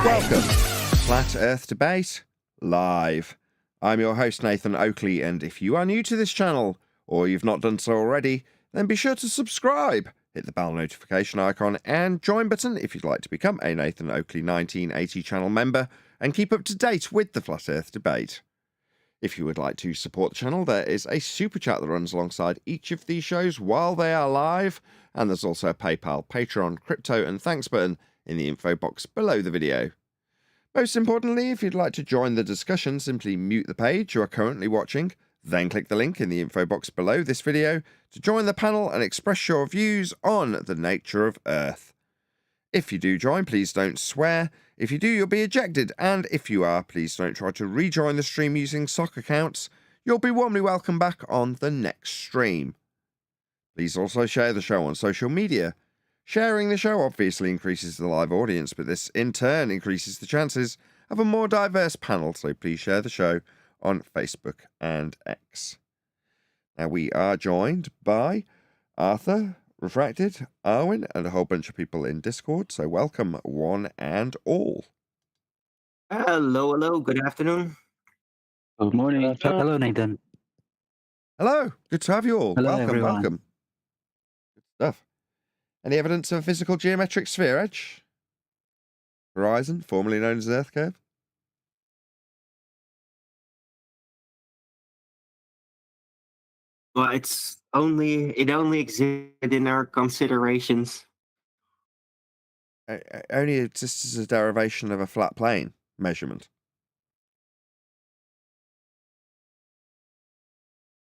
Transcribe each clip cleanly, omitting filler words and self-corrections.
Welcome, Flat Earth Debate Live. I'm your host, Nathan Oakley, and if you are new to this channel, or you've not done so already, then be sure to subscribe, hit the bell notification icon, and join button if you'd like to become a Nathan Oakley 1980 channel member, and keep up to date with the Flat Earth Debate. If you would like to support the channel, there is a super chat that runs alongside each of these shows while they are live, and there's also a PayPal, Patreon, crypto, and thanks button in the info box below the video. Most importantly, if you'd like to join the discussion, simply mute the page you are currently watching, then click the link in the info box below this video to join the panel and express your views on the nature of Earth. If you do join, please don't swear. If you do, you'll be ejected, and if you are, please don't try to rejoin the stream using sock accounts. You'll be warmly welcome back on the next stream. Please also share the show on social media. Sharing the show obviously increases the live audience, but this in turn increases the chances of a more diverse panel, so please share the show on Facebook and X. Now we are joined by Arthur, Refracted, Arwin, and a whole bunch of people in Discord, so welcome one and all. Hello, good afternoon. Good morning. Hello, Nathan. Hello, good to have you all. Hello, welcome, everyone. welcome. Good stuff. Any evidence of a physical geometric sphere edge? Horizon, formerly known as Earth curve? Well, it only exists in our considerations. It only exists as a derivation of a flat plane measurement.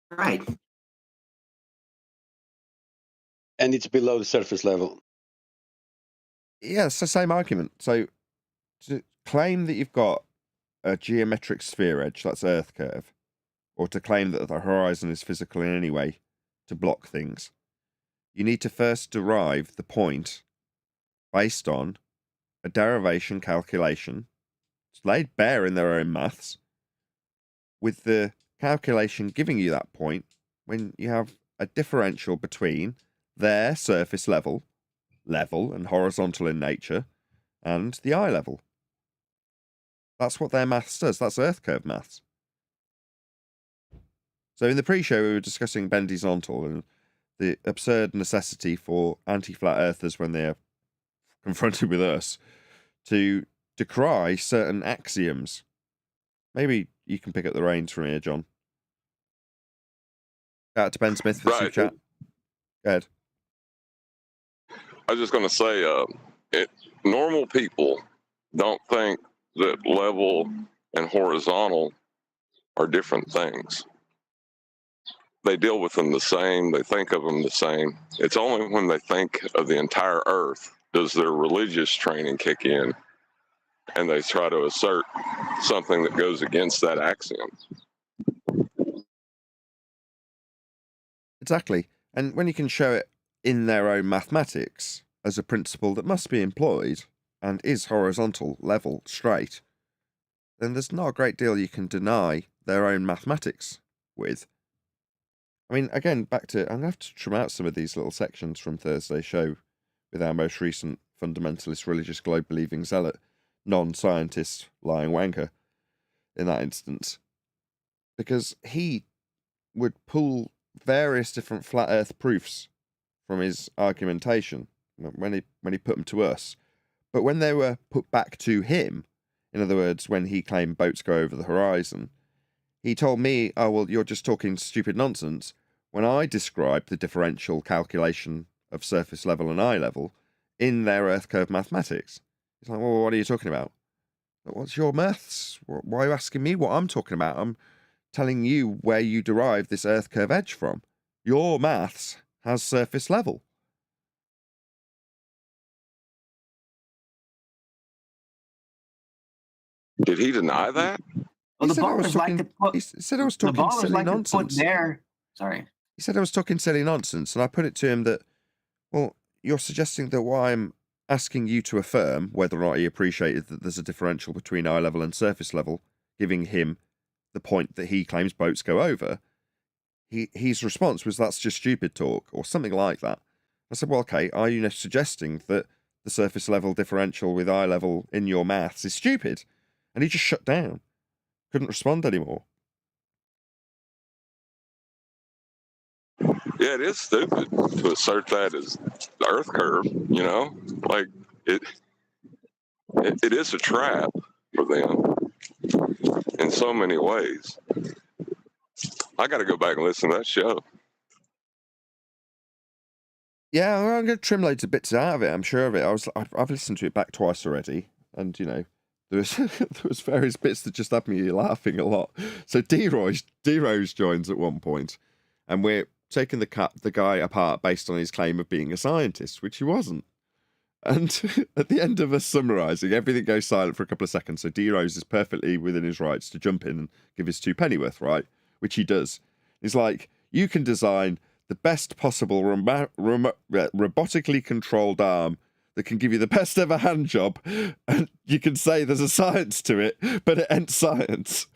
Right. And it's below the surface level. Yeah, it's the same argument. So to claim that you've got a geometric sphere edge, that's Earth curve, or to claim that the horizon is physical in any way to block things, you need to first derive the point based on a derivation calculation. It's laid bare in their own maths, with the calculation giving you that point when you have a differential between their surface level and horizontal in nature, and the eye level. That's what their maths does. That's Earth curve maths. So in the pre-show, we were discussing Bendy's ontal and the absurd necessity for anti-flat earthers when they are confronted with us to decry certain axioms. Maybe you can pick up the reins from here, John. Shout out to Ben Smith for the super chat. Go ahead. I was just going to say, normal people don't think that level and horizontal are different things. They deal with them the same. They think of them the same. It's only when they think of the entire Earth does their religious training kick in, and they try to assert something that goes against that axiom. Exactly. And when you can show it in their own mathematics as a principle that must be employed and is horizontal, level, straight, then there's not a great deal you can deny their own mathematics with. I mean, again, back to, I'm going to have to trim out some of these little sections from Thursday's show with our most recent fundamentalist religious globe-believing zealot, non-scientist lying wanker in that instance, because he would pull various different flat earth proofs from his argumentation when he put them to us, but when they were put back to him, in other words, when he claimed boats go over the horizon, he told me, oh, well, you're just talking stupid nonsense, when I described the differential calculation of surface level and eye level in their Earth curve mathematics. He's like, well, what are you talking about? What's your maths? Why are you asking me what I'm talking about? I'm telling you where you derive this Earth curve edge from. Your maths has surface level. Did he deny that? Well, He said I was talking silly nonsense. Sorry. He said I was talking silly nonsense, and I put it to him that, well, you're suggesting that what I'm asking you to affirm, whether or not he appreciated that there's a differential between eye level and surface level, giving him the point that he claims boats go over, his response was, that's just stupid talk, or something like that. I said, well, okay, are you suggesting that the surface level differential with eye level in your maths is stupid. And he just shut down. Couldn't respond anymore. Yeah, it is stupid to assert that as the Earth curve. You know, like it is a trap for them in so many ways. I got to go back and listen to that show. Yeah, well, I'm going to trim loads of bits out of it. I'm sure of it. I've listened to it back twice already, and you know, there was various bits that just had me laughing a lot. So D-Rose joins at one point, and we're taking the guy apart based on his claim of being a scientist, which he wasn't. And at the end of us summarising, everything goes silent for a couple of seconds. So D-Rose is perfectly within his rights to jump in and give his 2 pennyworth, right? Which he does. He's like, you can design the best possible robotically controlled arm that can give you the best ever hand job, and you can say there's a science to it, but it ain't science.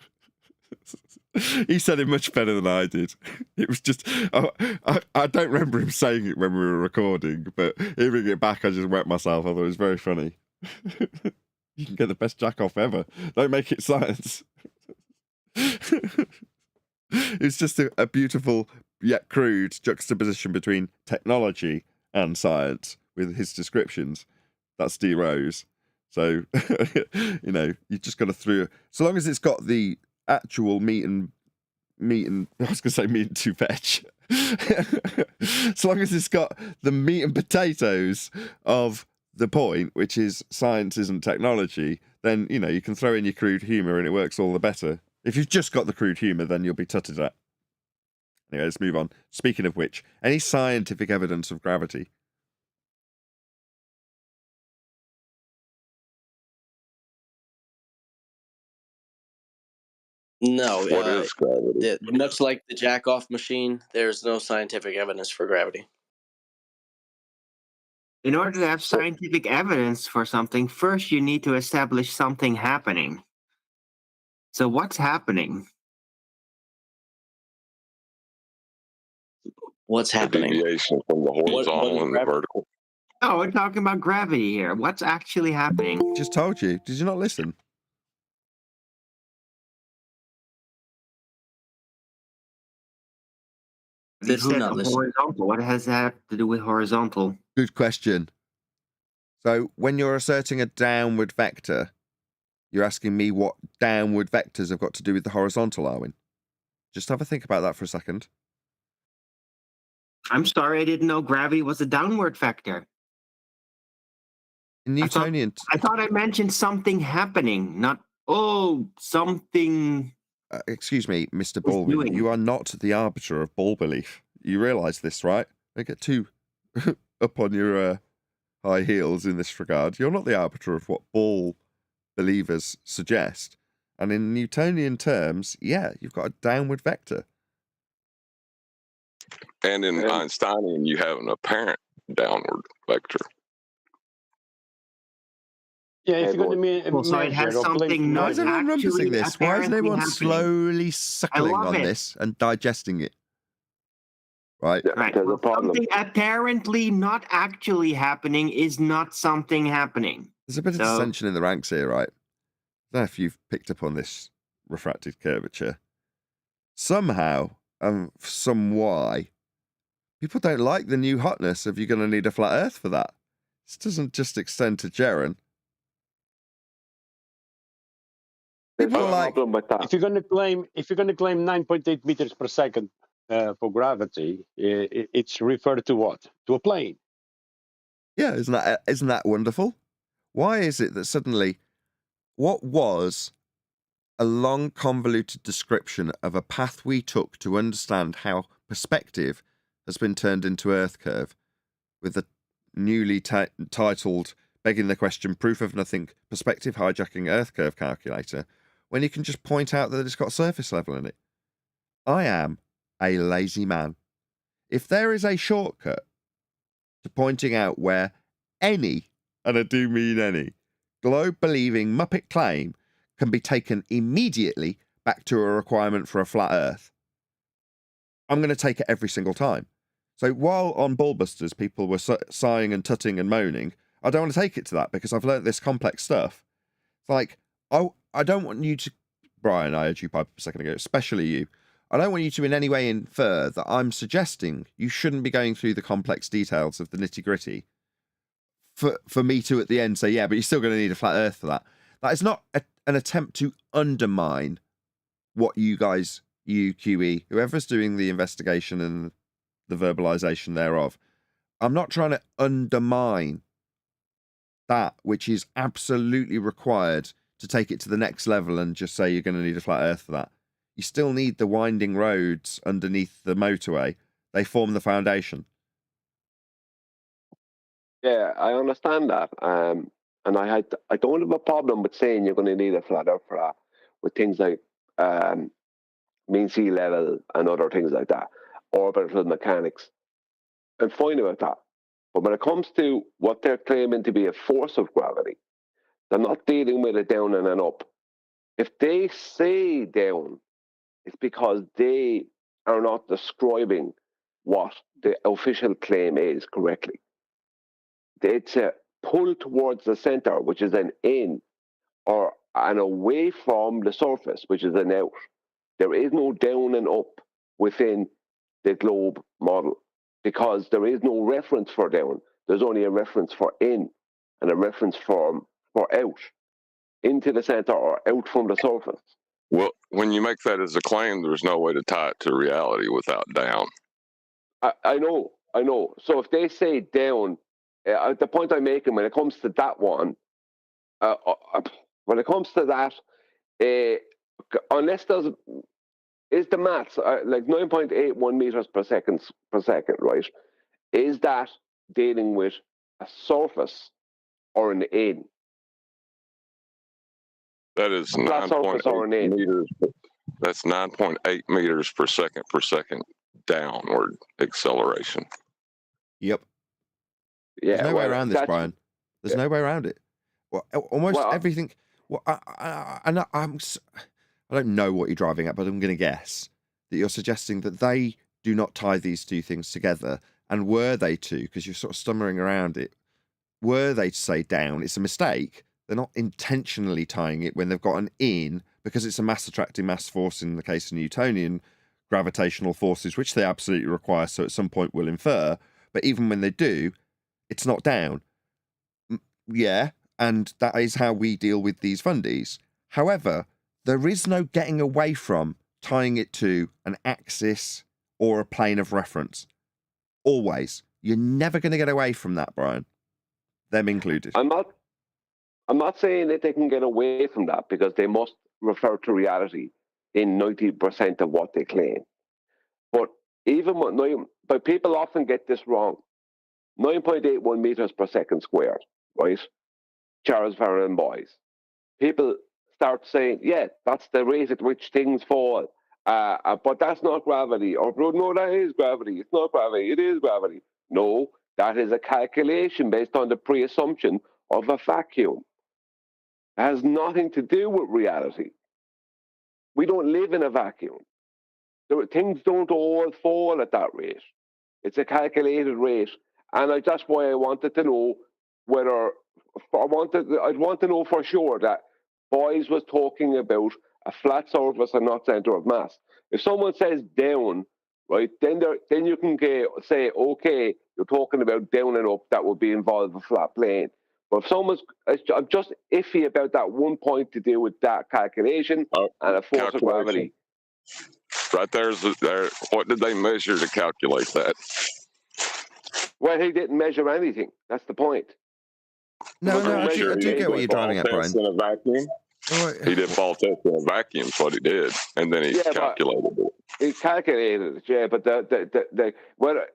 He said it much better than I did. It was just, I don't remember him saying it when we were recording, but hearing it back, I just wet myself. I thought it was very funny. You can get the best jack off ever. Don't make it science. It's just a beautiful yet crude juxtaposition between technology and science with his descriptions. That's D Rose. So, you know, you just got to through. So long as it's got the actual meat and I was gonna say meat and two veg. So long as it's got the meat and potatoes of the point, which is science isn't technology, then you know you can throw in your crude humour and it works all the better. If you've just got the crude humour, then you'll be tutted at. Anyway, let's move on. Speaking of which, any scientific evidence of gravity? No, What is gravity? much like the jack-off machine, there's no scientific evidence for gravity. In order to have scientific evidence for something, first you need to establish something happening. So what's happening? What's The happening? deviation from the horizontal and the gravity? vertical. Oh, we're talking about gravity here. What's actually happening? Just told you. Did you not listen? You Did who said not listen? horizontal. What has that to do with horizontal? Good question. So when you're asserting a downward vector, you're asking me what downward vectors have got to do with the horizontal, Arwin? Just have a think about that for a second. I'm sorry, I didn't know gravity was a downward vector. In Newtonian... I thought I mentioned something happening, not, something... excuse me, Mr. Was Baldwin, doing. you are not the arbiter of ball belief. You realise this, right? Don't get too up on your high heels in this regard. You're not the arbiter of what ball believers suggest. And in Newtonian terms, yeah, you've got a downward vector. And in Einsteinian, you have an apparent downward vector. Yeah, if you're going to Well, so it has something Why not is everyone rumpusing this? Why isn't everyone slowly suckling love on it. this and digesting it? Right? Yeah, Right. because Well, upon the something apparently not actually happening is not something happening. There's a bit of So- dissension in the ranks here, right? I don't know if you've picked up on this refracted curvature. Somehow, some why, people don't like the new hotness of you're going to need a flat earth for that. This doesn't just extend to Jaren. People are like, if you're going to claim 9.8 meters per second for gravity, it's referred to what? To a plane. yeah, isn't that wonderful? Why is it that suddenly what was a long convoluted description of a path we took to understand how perspective has been turned into Earth curve with the newly titled, begging the question, proof of nothing, perspective hijacking Earth curve calculator, when you can just point out that it's got surface level in it? I am a lazy man. If there is a shortcut to pointing out where any, and I do mean any, globe-believing Muppet claim can be taken immediately back to a requirement for a flat Earth, I'm going to take it every single time. So while on Ballbusters people were sighing and tutting and moaning, I don't want to take it to that because I've learned this complex stuff. It's like, I don't want you to, Brian, I heard you pipe a second ago, especially you. I don't want you to in any way infer that I'm suggesting you shouldn't be going through the complex details of the nitty gritty for me to at the end say, yeah, but you're still going to need a flat earth for that. That is not an attempt to undermine what you guys, you, QE, whoever's doing the investigation and the verbalization thereof. I'm not trying to undermine that which is absolutely required to take it to the next level and just say you're going to need a flat earth for that. You still need the winding roads underneath the motorway. They form the foundation. Yeah, I understand that. And I don't have a problem with saying you're going to need a flat earth for that, with things like mean sea level and other things like that, orbital mechanics. I'm fine with that. But when it comes to what they're claiming to be a force of gravity, they're not dealing with it down and an up. If they say down, it's because they are not describing what the official claim is correctly. It's a pull towards the center, which is an in, or an away from the surface, which is an out. There is no down and up within the globe model because there is no reference for down. There's only a reference for in and a reference for out, into the center or out from the surface. Well, when you make that as a claim, there's no way to tie it to reality without down. I know. So if they say down, the point I'm making when it comes to that one, when it comes to that, unless there's is the maths like 9.81 meters per second, right? Is that dealing with a surface or an in? That is Flat surface or an 9.8 in? meters. That's 9.8 meters per second downward acceleration. Yep. Yeah, There's no way around this, Brian. There's no way around it. Well, almost everything. Well, I don't know what you're driving at, but I'm going to guess that you're suggesting that they do not tie these two things together. And were they to, because you're sort of stumbling around it, were they to say down, it's a mistake. They're not intentionally tying it when they've got an in, because it's a mass attracting mass force in the case of Newtonian gravitational forces, which they absolutely require, so at some point we'll infer. But even when they do, it's not down. Yeah, and that is how we deal with these fundies. However, there is no getting away from tying it to an axis or a plane of reference. Always. You're never going to get away from that, Brian. Them included. I'm not saying that they can get away from that because they must refer to reality in 90% of what they claim. But but people often get this wrong. 9.81 meters per second squared, right? Charles Farron boys. People start saying, yeah, that's the rate at which things fall. But that's not gravity. Or, no, that is gravity. It's not gravity. It is gravity. No, that is a calculation based on the pre-assumption of a vacuum. It has nothing to do with reality. We don't live in a vacuum. Things don't all fall at that rate. It's a calculated rate. And that's why I wanted to know whether I'd want to know for sure that Boys was talking about a flat surface and not center of mass. If someone says down, right, then you can say, okay, you're talking about down and up, that would be involved a flat plane. But if I'm just iffy about that one point to do with that calculation and a force of gravity. Right there's there. What did they measure to calculate that? Well, he didn't measure anything. That's the point. No, I do get what you're driving at, Brian. In a vacuum. He did ball test in a vacuum, is what he did, and then he calculated it. He calculated it, yeah, but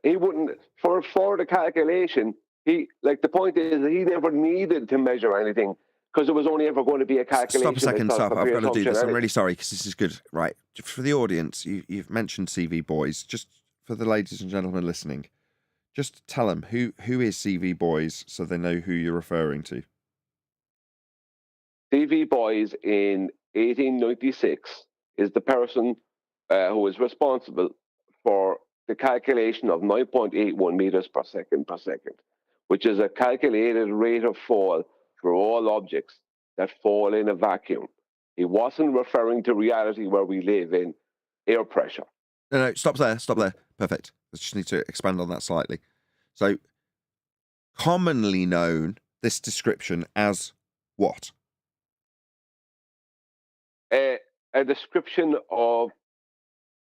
he wouldn't for the calculation. The point is that he never needed to measure anything because it was only ever going to be a calculation. Stop a second, stop. I've got to do this. I'm really sorry because this is good. Right, for the audience, you've mentioned CV Boys. Just for the ladies and gentlemen listening, just tell them who is CV Boys so they know who you're referring to. CV Boys in 1896 is the person who is responsible for the calculation of 9.81 meters per second, which is a calculated rate of fall for all objects that fall in a vacuum. He wasn't referring to reality where we live in air pressure. No, stop there. Perfect. I just need to expand on that slightly. So, commonly known, this description as what? A description of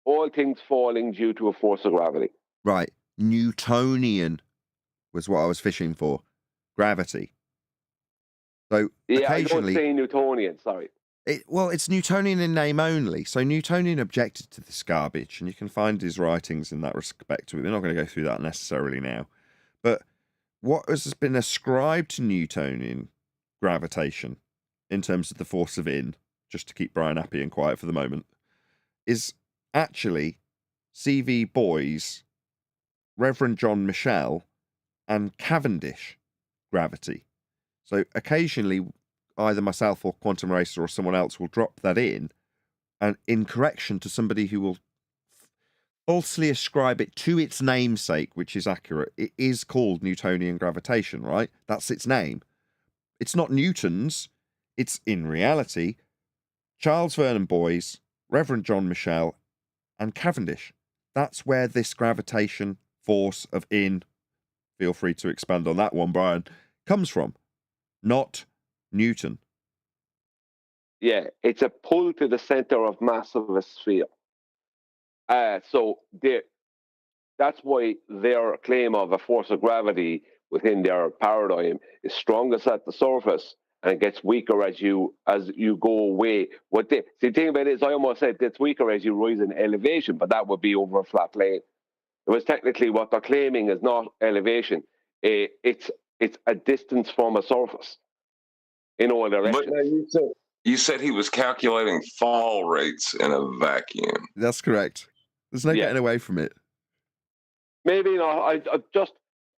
all things falling due to a force of gravity. Right. Newtonian was what I was fishing for. Gravity. So, Yeah, occasionally... I don't say Newtonian, sorry. It's Newtonian in name only. So Newtonian objected to this garbage, and you can find his writings in that respect. We're not going to go through that necessarily now. But what has been ascribed to Newtonian gravitation in terms of the force of in, just to keep Brian happy and quiet for the moment, is actually C.V. Boyes, Reverend John Michell, and Cavendish gravity. So occasionally, either myself or Quantum Racer or someone else will drop that in, and in correction to somebody who will falsely ascribe it to its namesake, which is accurate. It is called Newtonian gravitation, right? That's its name. It's not Newton's. It's, in reality, Charles Vernon Boyes, Reverend John Michell, and Cavendish. That's where this gravitation force of in, feel free to expand on that one, Brian, comes from. Not Newton. Yeah, it's a pull to the center of mass of a sphere. So that's why their claim of a force of gravity within their paradigm is strongest at the surface and gets weaker as you go away. The thing about it is, I almost said it's weaker as you rise in elevation, but that would be over a flat plane. It was technically what they're claiming is not elevation. It's a distance from a surface in all directions. But you said he was calculating fall rates in a vacuum. That's correct. There's no getting away from it. Maybe not.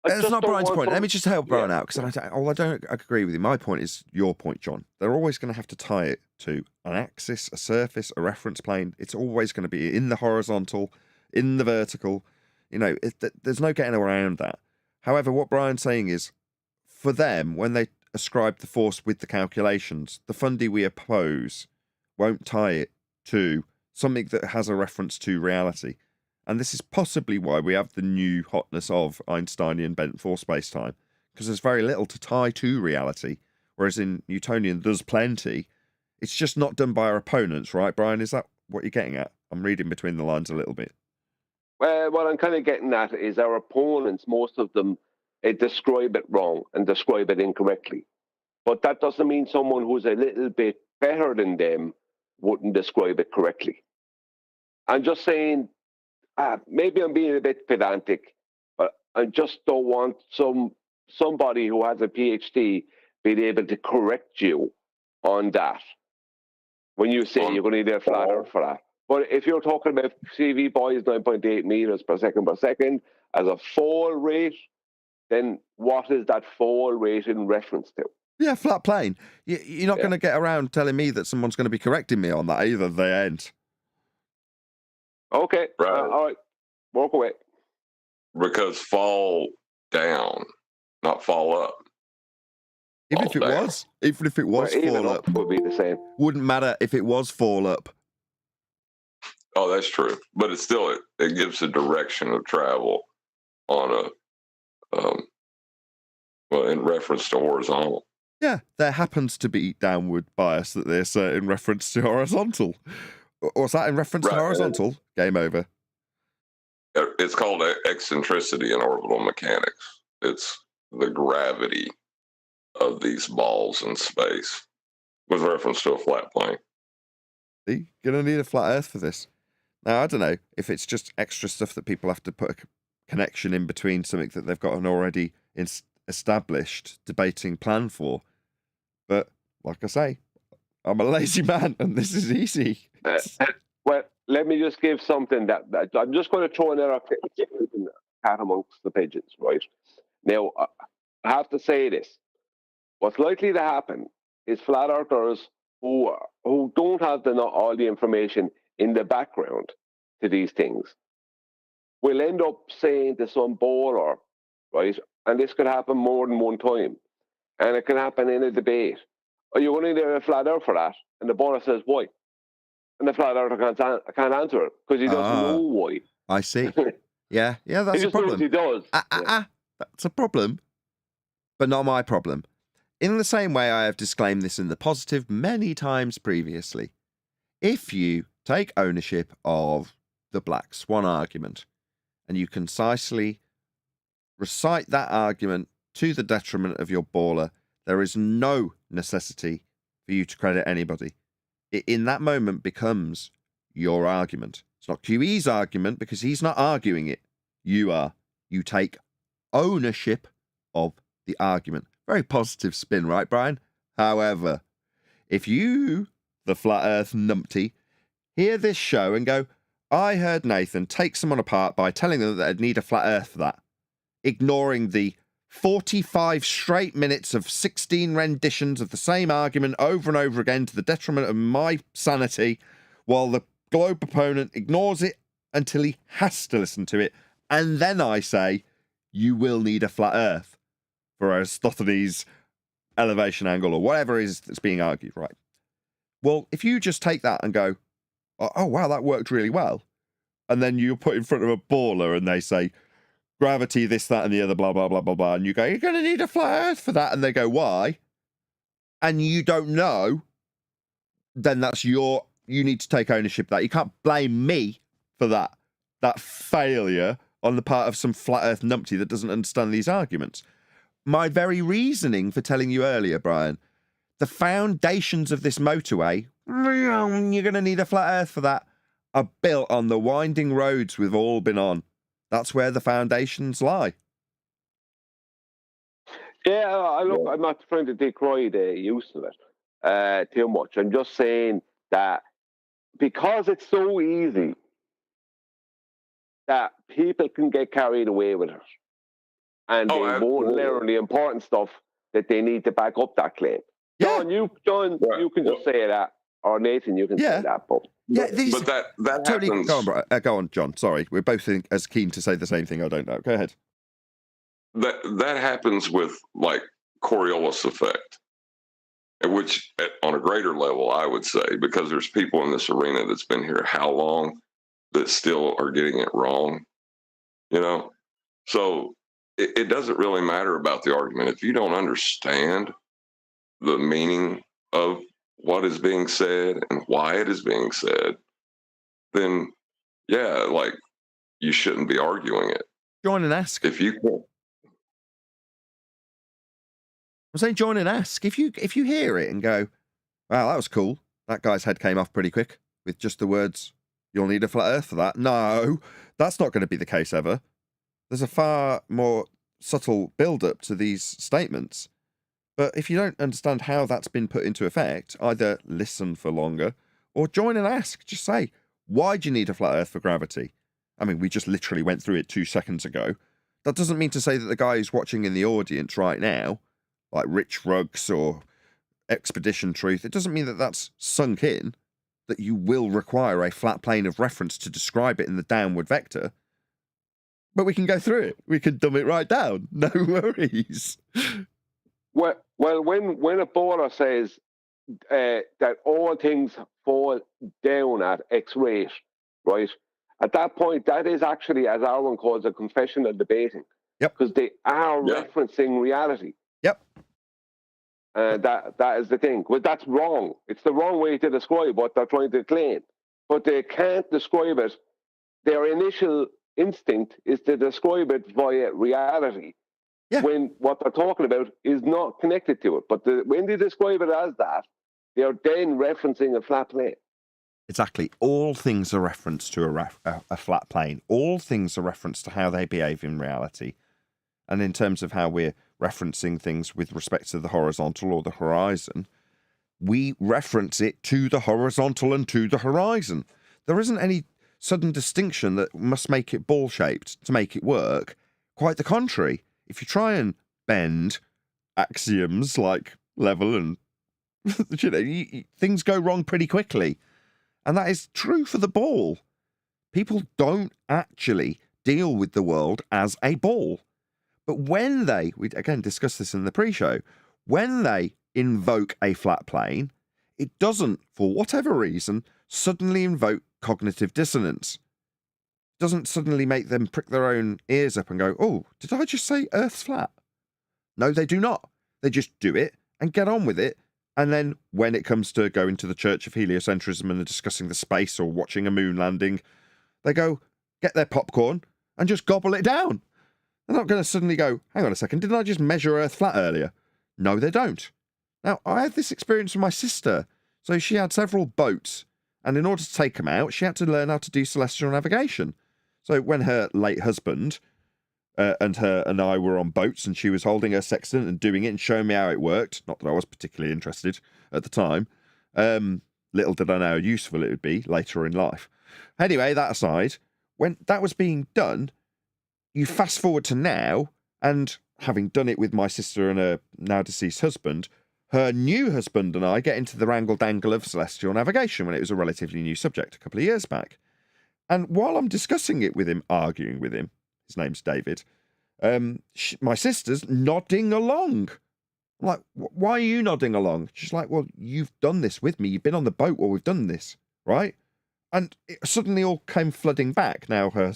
That's not Brian's point. Let me just help Brian out, because I don't agree with you. My point is your point, John. They're always going to have to tie it to an axis, a surface, a reference plane. It's always going to be in the horizontal, in the vertical. There's no getting around that. However, what Brian's saying is, for them, when they ascribe the force with the calculations, the fundy we oppose won't tie it to something that has a reference to reality. And this is possibly why we have the new hotness of Einsteinian bent force space-time, because there's very little to tie to reality, whereas in Newtonian there's plenty. It's just not done by our opponents, right, Brian? Is that what you're getting at? I'm reading between the lines a little bit. Well, what I'm kind of getting at is our opponents, most of them, describe it wrong and describe it incorrectly. But that doesn't mean someone who's a little bit better than them wouldn't describe it correctly. I'm just saying, maybe I'm being a bit pedantic, but I just don't want somebody who has a PhD being able to correct you on that when you say you're going to need a flat earth for that. But if you're talking about CV Boyes 9.8 meters per second as a fall rate, then what is that fall rate in reference to? Yeah, flat plane. You're not going to get around telling me that someone's going to be correcting me on that either. They ain't. Okay, Right. All right, walk away. Because fall down, not fall up. Even if it was fall up, would be the same. Wouldn't matter if it was fall up. Oh, that's true. But it's still, it gives a direction of travel on in reference to horizontal. Yeah, there happens to be downward bias that they assert in reference to horizontal. Or is that in reference to horizontal? Game over. It's called eccentricity in orbital mechanics. It's the gravity of these balls in space with reference to a flat plane. You're going to need a flat Earth for this. Now, I don't know if it's just extra stuff that people have to put a connection in between something that they've got an already established debating plan for. But, like I say, I'm a lazy man and this is easy. Well, let me just give something that I'm just going to throw another cat amongst the pigeons, right? Now, I have to say this. What's likely to happen is flat earthers who don't have all the information in the background to these things will end up saying to some baller, right, and this could happen more than one time, and it can happen in a debate. Are you going to need a flat earth for that? And the bowler says, why? And the flat earther can't answer it because he doesn't know why. I see. Yeah, that's he a just problem. knows he does. That's a problem, but not my problem. In the same way I have disclaimed this in the positive many times previously. If you take ownership of the black swan argument and you concisely recite that argument to the detriment of your baller, there is no necessity for you to credit anybody. It, in that moment, becomes your argument. It's not QE's argument because he's not arguing it. You are. You take ownership of the argument. Very positive spin, right, Brian? However, if you, the flat earth numpty, hear this show and go, I heard Nathan take someone apart by telling them that they'd need a flat earth for that, ignoring the 45 straight minutes of 16 renditions of the same argument over and over again to the detriment of my sanity, while the globe opponent ignores it until he has to listen to it. And then I say, you will need a flat earth for Aristophanes' elevation angle or whatever it is that's being argued, right? Well, if you just take that and go, oh, wow, that worked really well. And then you put in front of a baller and they say, gravity, this, that, and the other, blah, blah, blah, blah, blah. And you go, you're going to need a flat earth for that. And they go, why? And you don't know, then that's you need to take ownership of that. You can't blame me for that failure on the part of some flat earth numpty that doesn't understand these arguments. My very reasoning for telling you earlier, Brian, the foundations of this motorway, you're going to need a flat earth for that, are built on the winding roads we've all been on. That's where the foundations lie. Yeah, look, I'm not trying to decry the use of it too much. I'm just saying that because it's so easy that people can get carried away with it, and they won't learn the important stuff that they need to back up that claim. Yeah. John, you can just say that, or Nathan, you can say that. But that totally happens. Go on, John. Sorry, we're both as keen to say the same thing. I don't know. Go ahead. That happens with like Coriolis effect, which on a greater level, I would say, because there's people in this arena that's been here how long that still are getting it wrong, So it doesn't really matter about the argument. If you don't understand the meaning of what is being said and why it is being said, then you shouldn't be arguing it. Join and ask. If you can't. I'm saying join and ask. If you hear it and go, wow, that was cool. That guy's head came off pretty quick with just the words, you'll need a flat earth for that. No, that's not going to be the case ever. There's a far more subtle build-up to these statements. But if you don't understand how that's been put into effect, either listen for longer or join and ask. Just say, why do you need a flat earth for gravity? I mean, we just literally went through it 2 seconds ago. That doesn't mean to say that the guy who's watching in the audience right now, like Rich Ruggs or Expedition Truth, it doesn't mean that that's sunk in, that you will require a flat plane of reference to describe it in the downward vector. But we can go through it. We can dumb it right down. No worries. Well, when a bowler says that all things fall down at X rate, right? At that point, that is actually, as Arwen calls it, confessional debating. Yep. Because they are referencing reality. Yep. That is the thing. Well, that's wrong. It's the wrong way to describe what they're trying to claim. But they can't describe it. Their initial instinct is to describe it via reality. Yeah. When what they're talking about is not connected to it. But when they describe it as that, they're then referencing a flat plane. Exactly. All things are referenced to a flat plane. All things are referenced to how they behave in reality. And in terms of how we're referencing things with respect to the horizontal or the horizon, we reference it to the horizontal and to the horizon. There isn't any sudden distinction that must make it ball-shaped to make it work. Quite the contrary. If you try and bend axioms like level and things go wrong pretty quickly. And that is true for the ball. People don't actually deal with the world as a ball. But when we again discussed this in the pre-show, when they invoke a flat plane, it doesn't, for whatever reason, suddenly invoke cognitive dissonance. It doesn't suddenly make them prick their own ears up and go, oh, did I just say Earth's flat? No, they do not. They just do it and get on with it. And then when it comes to going to the Church of Heliocentrism and discussing the space or watching a moon landing, they go, get their popcorn and just gobble it down. They're not going to suddenly go, hang on a second, didn't I just measure Earth flat earlier? No, they don't. Now, I had this experience with my sister. So she had several boats, and in order to take them out, she had to learn how to do celestial navigation. So when her late husband and I were on boats, and she was holding her sextant and doing it and showing me how it worked, not that I was particularly interested at the time, little did I know how useful it would be later in life. Anyway, that aside, when that was being done, you fast forward to now, and having done it with my sister and her now deceased husband, her new husband and I get into the wrangle-dangle of celestial navigation when it was a relatively new subject a couple of years back. And while I'm discussing it with him, arguing with him, his name's David, my sister's nodding along. I'm like, why are you nodding along? She's like, well, you've done this with me. You've been on the boat while we've done this, right? And it suddenly all came flooding back. Now, her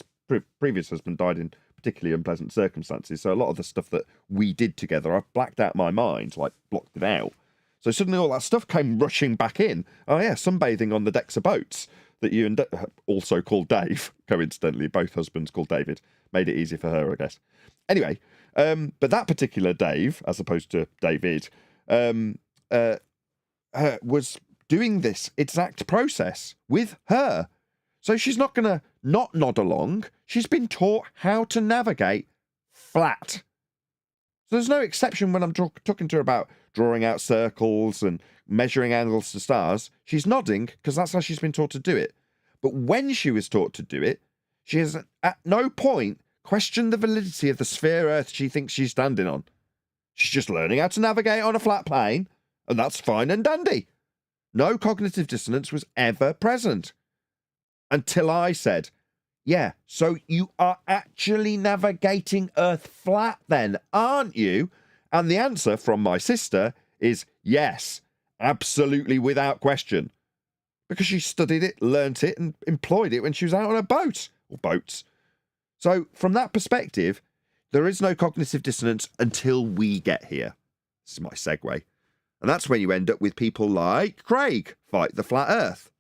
previous husband died in particularly unpleasant circumstances, so a lot of the stuff that we did together, I've blacked out my mind, like blocked it out. So suddenly all that stuff came rushing back in. Oh yeah, sunbathing on the decks of boats that you and also called Dave, coincidentally, both husbands called David. Made it easy for her, I guess. Anyway, but that particular Dave, as opposed to David, was doing this exact process with her. So she's not going to not nod along. She's been taught how to navigate flat. So there's no exception when I'm talking to her about drawing out circles and measuring angles to stars. She's nodding because that's how she's been taught to do it. But when she was taught to do it, she has at no point questioned the validity of the sphere Earth she thinks she's standing on. She's just learning how to navigate on a flat plane, and that's fine and dandy. No cognitive dissonance was ever present. Until I said, yeah, so you are actually navigating Earth flat then, aren't you? And the answer from my sister is yes, absolutely without question. Because she studied it, learnt it, and employed it when she was out on a boat, or boats. So from that perspective, there is no cognitive dissonance until we get here. This is my segue. And that's when you end up with people like Craig fight the flat Earth.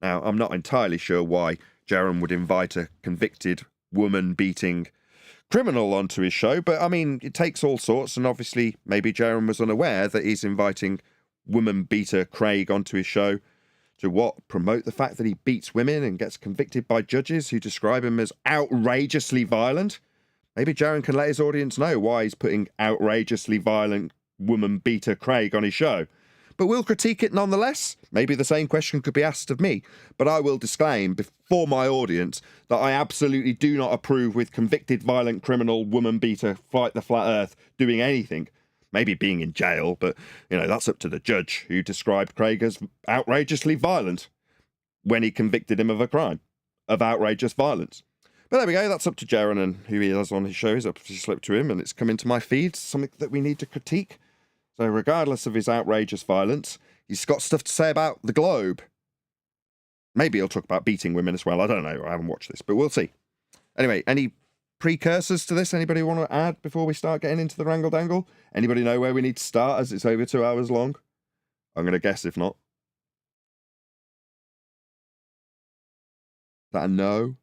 Now, I'm not entirely sure why Jerem would invite a convicted woman-beating criminal onto his show, but I mean, it takes all sorts, and obviously maybe Jerem was unaware that he's inviting woman-beater Craig onto his show to what? Promote the fact that he beats women and gets convicted by judges who describe him as outrageously violent. Maybe Jerem can let his audience know why he's putting outrageously violent woman-beater Craig on his show. But we'll critique it nonetheless. Maybe the same question could be asked of me, but I will disclaim before my audience that I absolutely do not approve with convicted violent criminal woman beater fight the flat Earth doing anything. Maybe being in jail, but you know, that's up to the judge who described Craig as outrageously violent when he convicted him of a crime of outrageous violence. But there we go, that's up to Jaron, and who he has on his show is up to slip to him, and it's come into my feed, something that we need to critique. So regardless of his outrageous violence, he's got stuff to say about the globe. Maybe he'll talk about beating women as well. I don't know. I haven't watched this, but we'll see. Anyway, any precursors to this? Anybody want to add before we start getting into the wrangle-dangle? Anybody know where we need to start as it's over 2 hours long? I'm going to guess if not. Is that a no?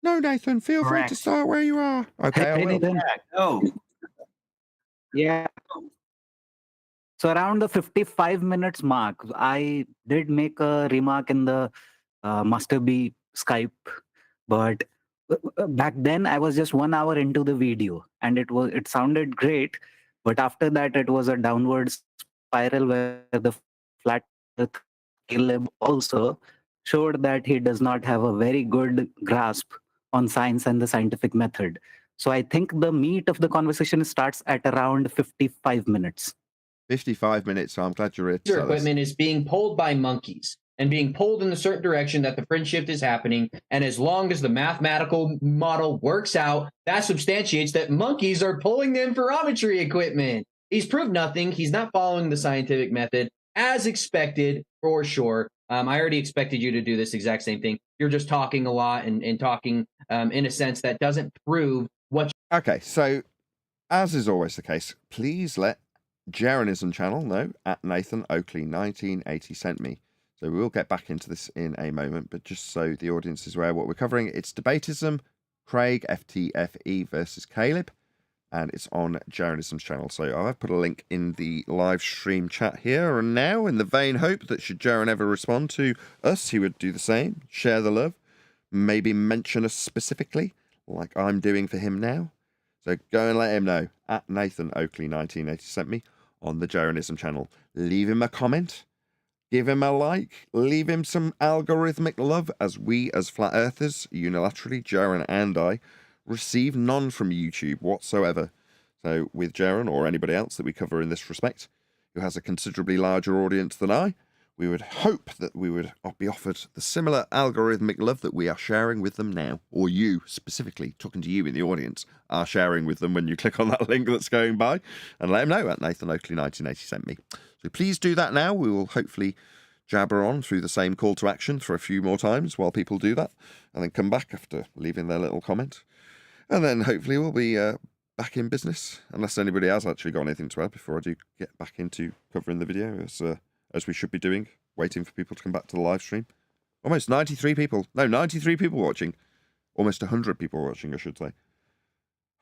No, Nathan, feel free to start where you are. Okay, I will. Nathan. Oh, Yeah. So around the 55 minutes mark, I did make a remark in the Master B Skype, but back then I was just 1 hour into the video, and it sounded great, but after that it was a downward spiral where the flat Earth KALEB also showed that he does not have a very good grasp on science and the scientific method. So I think the meat of the conversation starts at around 55 minutes. 55 minutes, so I'm glad you're here. Your equipment is being pulled by monkeys. and being pulled in a certain direction that the fringe shift is happening. And as long as the mathematical model works out, that substantiates that monkeys are pulling the interferometry equipment. He's proved nothing. He's not following the scientific method as expected, for sure. I already expected you to do this exact same thing. You're just talking a lot and talking in a sense that doesn't prove what. Okay, so as is always the case, please let Jeranism channel know at Nathan Oakley 1980 sent me. So we will get back into this in a moment, but just so the audience is aware what we're covering, it's Debatism, Craig, FTFE versus KALEB, and it's on Jeranism's channel. So I've put a link in the live stream chat here and now, in the vain hope that should Jaron ever respond to us, he would do the same, share the love, maybe mention us specifically, like I'm doing for him now. So go and let him know at Nathan Oakley 1980 sent me on the Jeranism channel. Leave him a comment, give him a like, leave him some algorithmic love, as we as flat earthers, unilaterally, Jaron and I, receive none from YouTube whatsoever. So with Jaron or anybody else that we cover in this respect, who has a considerably larger audience than I, we would hope that we would be offered the similar algorithmic love that we are sharing with them now, or you specifically, talking to you in the audience, are sharing with them when you click on that link that's going by, and let them know at Nathan Oakley 1980 sent me. So please do that now. We will hopefully jabber on through the same call to action for a few more times while people do that, and then come back after leaving their little comment. And then hopefully we'll be back in business, unless anybody has actually got anything to add before I do get back into covering the video, as we should be doing, waiting for people to come back to the live stream. Almost 93 people. No, 93 people watching. Almost 100 people watching, I should say.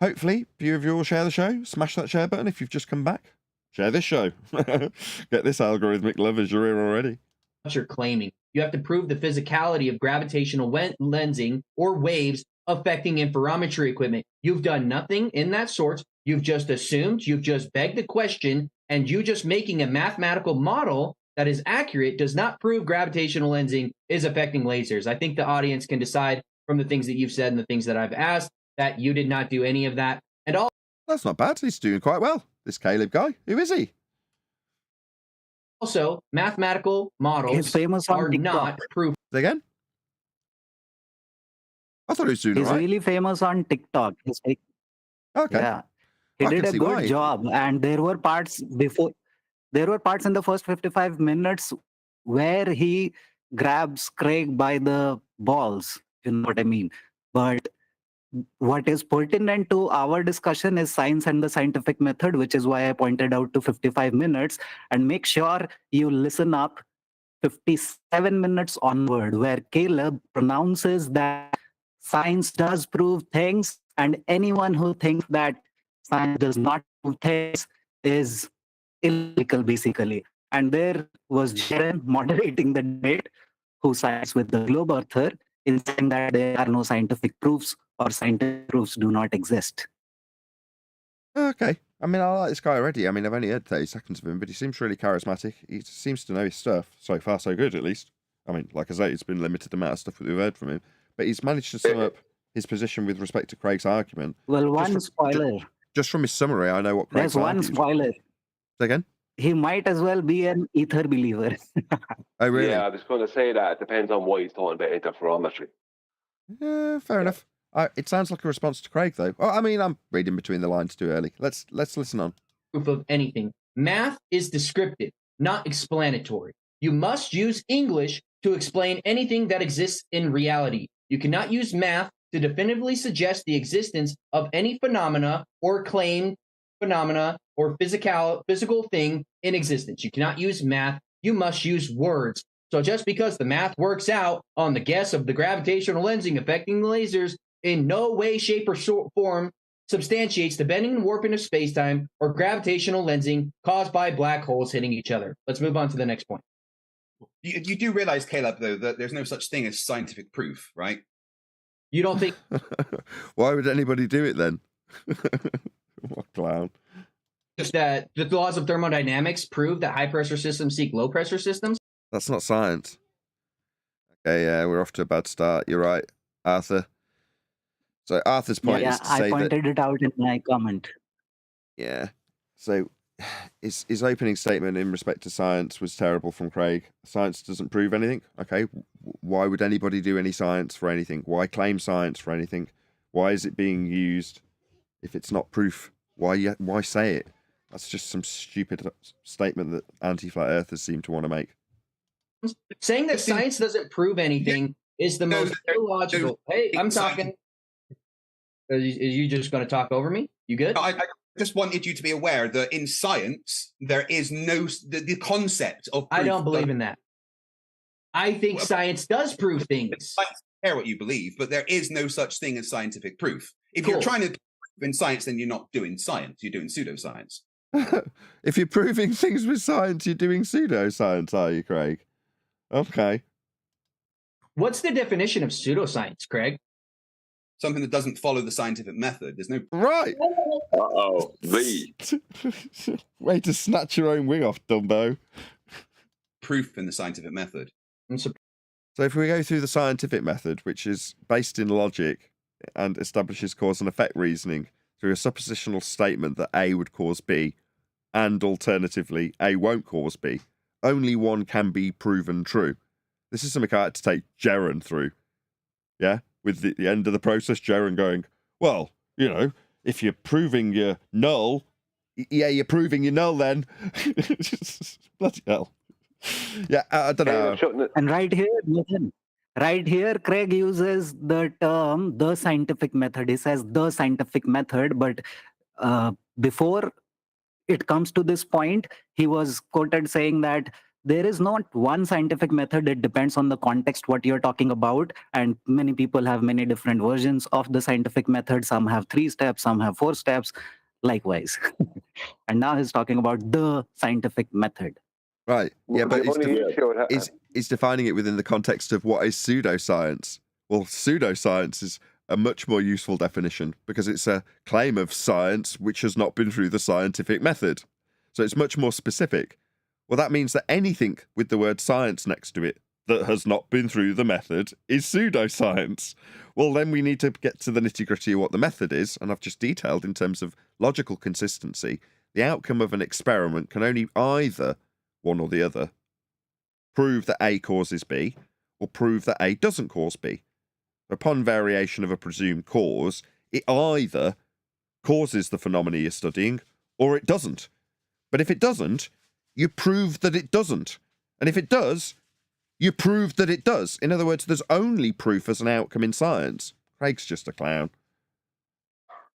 Hopefully, a few of you will share the show. Smash that share button if you've just come back. Share this show. Get this algorithmic love as you're here already. What you're claiming. You have to prove the physicality of gravitational lensing or waves affecting interferometry equipment. You've done nothing in that sort. You've just assumed, you've just begged the question, and you just making a mathematical model that is accurate does not prove gravitational lensing is affecting lasers. I think the audience can decide from the things that you've said and the things that I've asked that you did not do any of that. And all that's not bad. He's doing quite well. This KALEB guy. Who is he? Also, mathematical models famous on are TikTok. not proof. Say again? I thought he was doing He's all right. really famous on TikTok. Okay. Yeah. He I did can a see good why. job, and there were parts in the first 55 minutes where he grabs Craig by the balls, you know what I mean. But what is pertinent to our discussion is science and the scientific method, which is why I pointed out to 55 minutes. And make sure you listen up 57 minutes onward, where KALEB pronounces that science does prove things, and anyone who thinks that science does not prove things is illogical, basically. And there was Jaren moderating the debate, who sides with the globe earther in saying that there are no scientific proofs or scientific proofs do not exist. Okay. I mean, I like this guy already. I mean, I've only heard 30 seconds of him, but he seems really charismatic. He seems to know his stuff. So far, so good, at least. I mean, like I say, it's been a limited amount of stuff that we've heard from him. But he's managed to sum up his position with respect to Craig's argument. Well, one spoiler. Just from his summary, I know what Craig's There's one argued. spoiler. Say again? He might as well be an ether believer. Oh, really? Yeah, I was going to say that. It depends on what he's talking about interferometry. Yeah, fair enough. It sounds like a response to Craig, though. Oh, I mean, I'm reading between the lines too early. Let's listen on. Proof of anything. Math is descriptive, not explanatory. You must use English to explain anything that exists in reality. You cannot use math to definitively suggest the existence of any phenomena or claim phenomena or physical thing in existence. You cannot use math. You must use words. So just because the math works out on the guess of the gravitational lensing affecting the lasers in no way, shape, or form substantiates the bending and warping of spacetime or gravitational lensing caused by black holes hitting each other. Let's move on to the next point. You do realize, KALEB, though, that there's no such thing as scientific proof, right? You don't think... Why would anybody do it then? What a clown. Just that the laws of thermodynamics prove that high-pressure systems seek low-pressure systems? That's not science. Okay, yeah, we're off to a bad start. You're right, Arthur. So Arthur's point is to say I pointed it out in my comment. Yeah. So his opening statement in respect to science was terrible from Craig. Science doesn't prove anything. Okay, why would anybody do any science for anything? Why claim science for anything? Why is it being used if it's not proof? Why say it? That's just some stupid statement that anti-flat earthers seem to want to make. Saying that science doesn't prove anything is the most illogical. Hey, I'm talking. Are you just going to talk over me? You good? I just wanted you to be aware that in science, there is no the concept of proof. I don't believe in that. I think science does prove things. I don't care what you believe, but there is no such thing as scientific proof. If Cool. you're trying to prove in science, then you're not doing science. You're doing pseudoscience. If you're proving things with science, you're doing pseudoscience, are you, Craig? Okay. What's the definition of pseudoscience, Craig? Something that doesn't follow the scientific method. There's no Right. Uh-oh. Way to snatch your own wing off, Dumbo. proof in the scientific method. So if we go through the scientific method, which is based in logic and establishes cause and effect reasoning through a suppositional statement that A would cause B, and alternatively, A won't cause B, only one can be proven true. This is something I had to take Jaren through. Yeah? With the end of the process, Jaren going, well, you know, if you're proving your null, yeah, you're proving your null then. Bloody hell. Yeah, I don't know. And right here, Nathan, right here, Craig uses the term the scientific method. He says the scientific method, but before it comes to this point, he was quoted saying that there is not one scientific method. It depends on the context, what you're talking about. And many people have many different versions of the scientific method. Some have 3 steps, some have 4 steps, likewise. And now he's talking about the scientific method. Right. Yeah, but he's defining it within the context of what is pseudoscience. Well, pseudoscience is a much more useful definition because it's a claim of science which has not been through the scientific method. So it's much more specific. Well, that means that anything with the word science next to it that has not been through the method is pseudoscience. Well, then we need to get to the nitty-gritty of what the method is, and I've just detailed in terms of logical consistency. The outcome of an experiment can only either, one or the other, prove that A causes B, or prove that A doesn't cause B. Upon variation of a presumed cause, it either causes the phenomena you're studying, or it doesn't. But if it doesn't, you prove that it doesn't. And if it does, you prove that it does. In other words, there's only proof as an outcome in science. Craig's just a clown.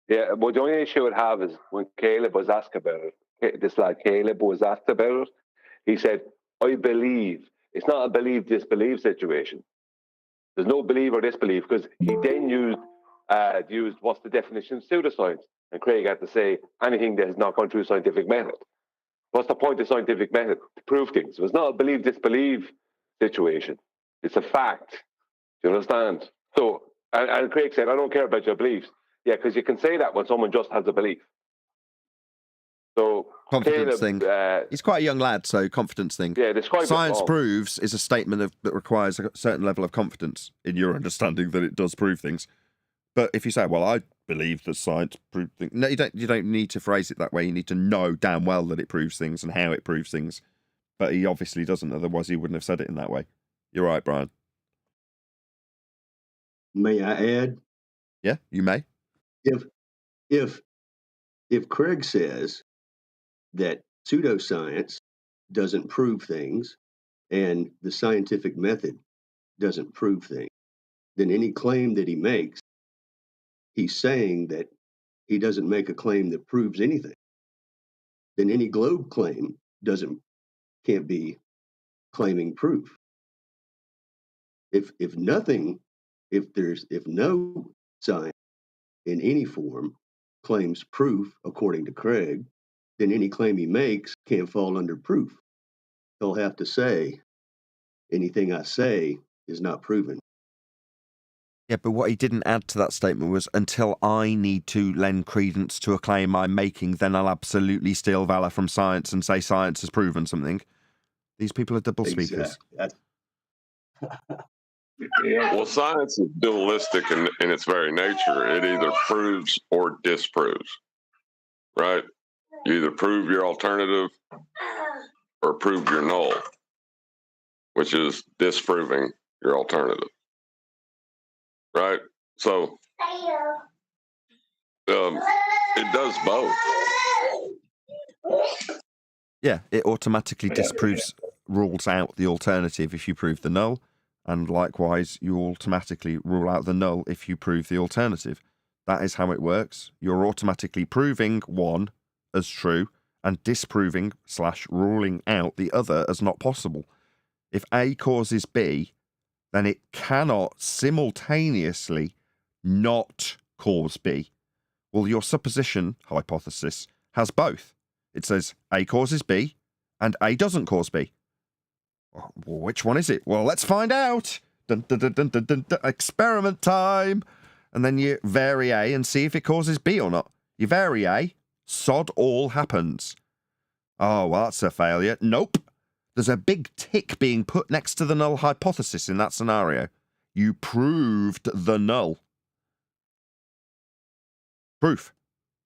Yeah, well, the only issue I'd have is when KALEB was asked about it, this lad KALEB was asked about it, he said, I believe. It's not a believe-disbelieve situation. There's no believe or disbelieve, because he then used what's the definition of pseudoscience? And Craig had to say anything that has not gone through scientific method. What's the point of scientific method? To prove things. So it's not a believe-disbelieve situation. It's a fact. Do you understand? So, and Craig said, I don't care about your beliefs. Yeah, because you can say that when someone just has a belief. So, confidence thing. He's quite a young lad, so confidence thing. Yeah, describe science proves is a statement that requires a certain level of confidence in your understanding that it does prove things. But if you say, well, I believe that science proves things, no, you don't need to phrase it that way. You need to know damn well that it proves things and how it proves things. But he obviously doesn't, otherwise he wouldn't have said it in that way. You're right, Brian. May I add? Yeah, you may. If Craig says that pseudoscience doesn't prove things and the scientific method doesn't prove things, then any claim that he makes, he's saying that he doesn't make a claim that proves anything. Then any globe claim can't be claiming proof. If no science in any form claims proof, according to Craig, then any claim he makes can't fall under proof. He'll have to say, anything I say is not proven. Yeah, but what he didn't add to that statement was, until I need to lend credence to a claim I'm making, then I'll absolutely steal valor from science and say science has proven something. These people are double speakers. Well, science is dualistic in its very nature. It either proves or disproves, right? You either prove your alternative or prove your null, which is disproving your alternative. Right? So it does both. Yeah, it automatically disproves, rules out the alternative if you prove the null, and likewise, you automatically rule out the null if you prove the alternative. That is how it works. You're automatically proving one as true and disproving / ruling out the other as not possible. If A causes B, then it cannot simultaneously not cause B. Well, your supposition hypothesis has both. It says A causes B and A doesn't cause B. Well, which one is it? Well, let's find out. Dun, dun, dun, dun, dun, dun, dun. Experiment time. And then you vary A and see if it causes B or not. You vary A, sod all happens. Oh, well, that's a failure. Nope. There's a big tick being put next to the null hypothesis in that scenario. You proved the null. Proof.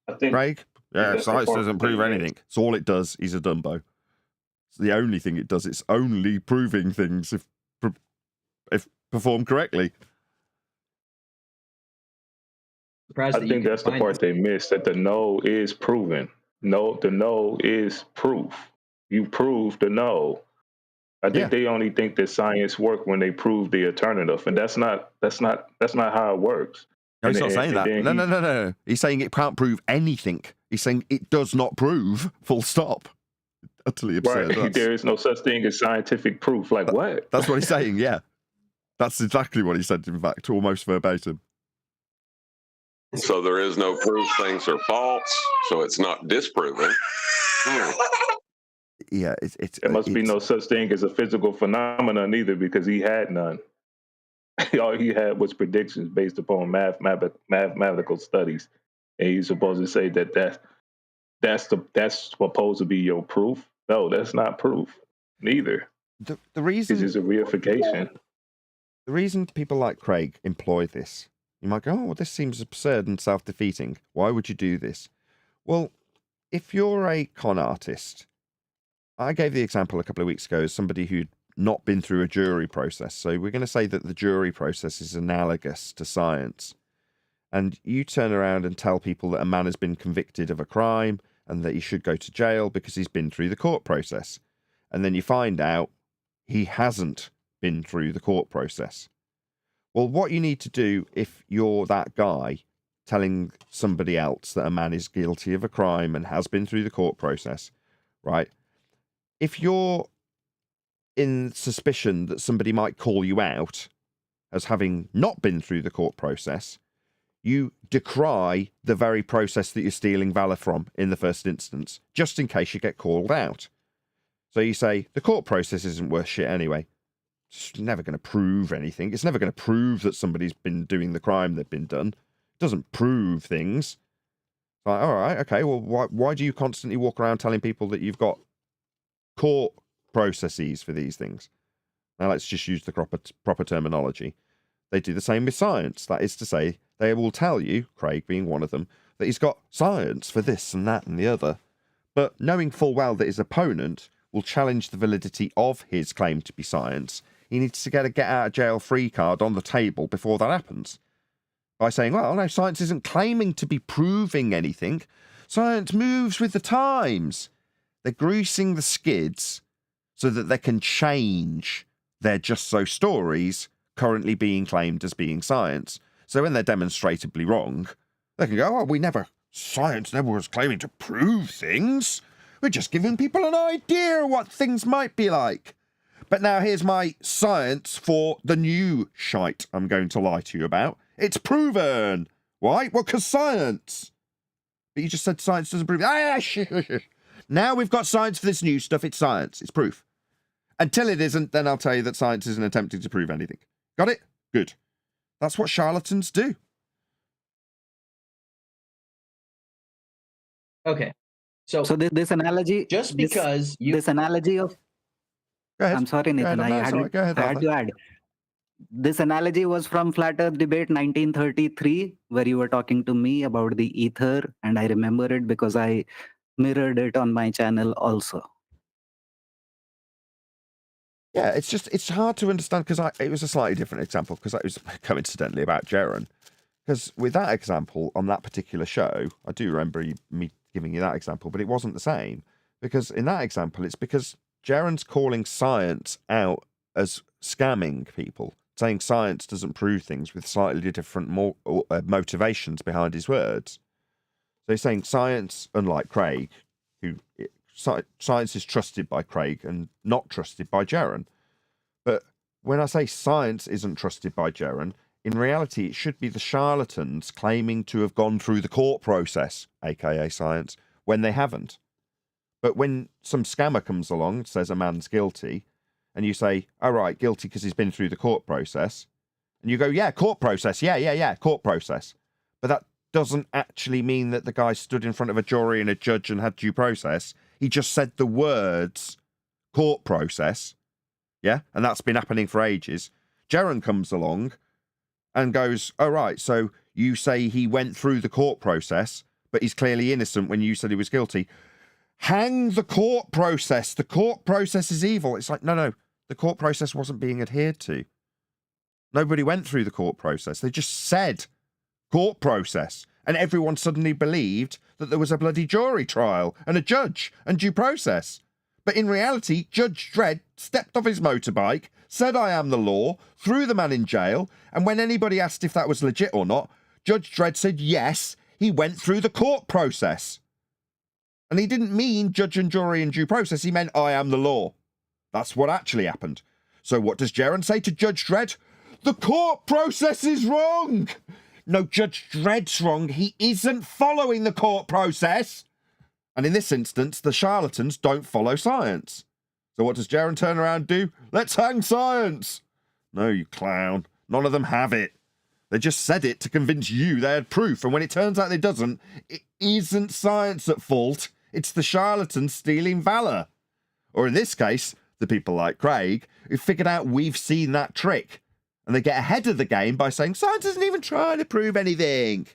I think, Craig? Yeah, that's the science part doesn't that prove they anything. So all it does is a Dumbo. It's the only thing it does. It's only proving things if performed correctly. Surprised I that you think could that's the find part they missed, that the null is proven. No, the null is proof. You prove the null. I think they only think that science work when they prove the alternative, and that's not how it works. No, he's not saying that. No. He's saying it can't prove anything. He's saying it does not prove, full stop. Utterly absurd. Right. There is no such thing as scientific proof. Like, what? That's what he's saying, yeah. That's exactly what he said, in fact, almost verbatim. So there is no proof things are false, so it's not disproving. Yeah, there must be no such thing as a physical phenomenon either, because he had none. All he had was predictions based upon mathematical studies, and he's supposed to say that's supposed to be your proof. No, that's not proof. Neither. The reason it's just a reification. The reason people like Craig employ this, you might go, oh, well, this seems absurd and self-defeating. Why would you do this? Well, if you're a con artist, I gave the example a couple of weeks ago as somebody who'd not been through a jury process. So we're going to say that the jury process is analogous to science. And you turn around and tell people that a man has been convicted of a crime and that he should go to jail because he's been through the court process. And then you find out he hasn't been through the court process. Well, what you need to do if you're that guy telling somebody else that a man is guilty of a crime and has been through the court process, right? If you're in suspicion that somebody might call you out as having not been through the court process, you decry the very process that you're stealing valor from in the first instance, just in case you get called out. So you say, the court process isn't worth shit anyway. It's never going to prove anything. It's never going to prove that somebody's been doing the crime they've been done. It doesn't prove things. Like, all right, okay, well, why do you constantly walk around telling people that you've got court processes for these things? Now let's just use the proper terminology. They do the same with science. That is to say, they will tell you, Craig being one of them, that he's got science for this and that and the other. But knowing full well that his opponent will challenge the validity of his claim to be science, he needs to get a get-out-of-jail-free card on the table before that happens. By saying, well, no, science isn't claiming to be proving anything. Science moves with the times. They're greasing the skids so that they can change their just-so stories currently being claimed as being science. So when they're demonstrably wrong, they can go, oh, science never was claiming to prove things. We're just giving people an idea of what things might be like. But now here's my science for the new shite I'm going to lie to you about. It's proven. Why? Well, because science. But you just said science doesn't prove it. Now we've got science for this new stuff. It's science. It's proof. Until it isn't, then I'll tell you that science isn't attempting to prove anything. Got it? Good. That's what charlatans do. Okay. So this analogy, just because this analogy of, I'm sorry, Nathan, I had to add. This analogy was from Flat Earth Debate 1933, where you were talking to me about the ether, and I remember it because I mirrored it on my channel also. Yeah, it's hard to understand because it was a slightly different example because that was coincidentally about Jaren. Because with that example on that particular show, I do remember me giving you that example, but it wasn't the same. Because in that example, it's because Jaren's calling science out as scamming people, saying science doesn't prove things with slightly different motivations behind his words. So he's saying science, unlike Craig, science is trusted by Craig and not trusted by Jaren. But when I say science isn't trusted by Jaren, in reality, it should be the charlatans claiming to have gone through the court process, aka science, when they haven't. But when some scammer comes along and says a man's guilty, and you say, "Oh, right, guilty because he's been through the court process," and you go, "Yeah, court process, yeah, court process," but that doesn't actually mean that the guy stood in front of a jury and a judge and had due process. He just said the words court process, yeah, and that's been happening for ages. Jaren comes along and goes, "Oh, right, so you say he went through the court process, but he's clearly innocent when you said he was guilty. Hang the court process. The court process is evil." It's like, no, the court process wasn't being adhered to. Nobody went through the court process. They just said court process, and everyone suddenly believed that there was a bloody jury trial and a judge and due process. But in reality, Judge Dredd stepped off his motorbike, said "I am the law," threw the man in jail, and when anybody asked if that was legit or not, Judge Dredd said yes, he went through the court process. And he didn't mean judge and jury and due process, he meant "I am the law." That's what actually happened. So what does Jaren say to Judge Dredd? The court process is wrong! No, Judge Dredd's wrong. He isn't following the court process. And in this instance, the charlatans don't follow science. So what does Jaren turn around and do? Let's hang science! No, you clown. None of them have it. They just said it to convince you they had proof, and when it turns out they doesn't, it isn't science at fault. It's the charlatans stealing valor. Or in this case, the people like Craig, who figured out we've seen that trick. And they get ahead of the game by saying science isn't even trying to prove anything.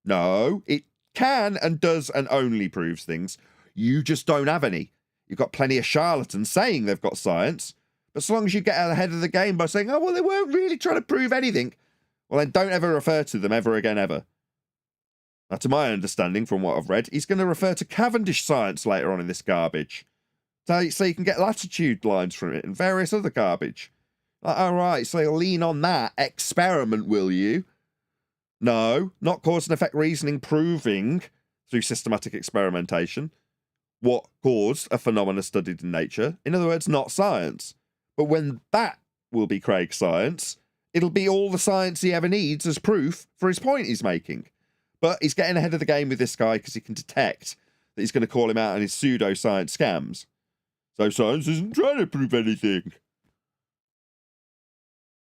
No, it can and does and only proves things. You just don't have any. You've got plenty of charlatans saying they've got science. But so long as you get ahead of the game by saying, "Oh, well, they weren't really trying to prove anything," well, then don't ever refer to them ever again, ever. Now, to my understanding, from what I've read, he's going to refer to Cavendish science later on in this garbage. So you can get latitude lines from it and various other garbage. Like, all right, so you'll lean on that experiment, will you? No, not cause and effect reasoning proving through systematic experimentation what caused a phenomena studied in nature. In other words, not science. But when that will be Craig's science, it'll be all the science he ever needs as proof for his point he's making. But he's getting ahead of the game with this guy because he can detect that he's going to call him out on his pseudoscience scams. So science isn't trying to prove anything.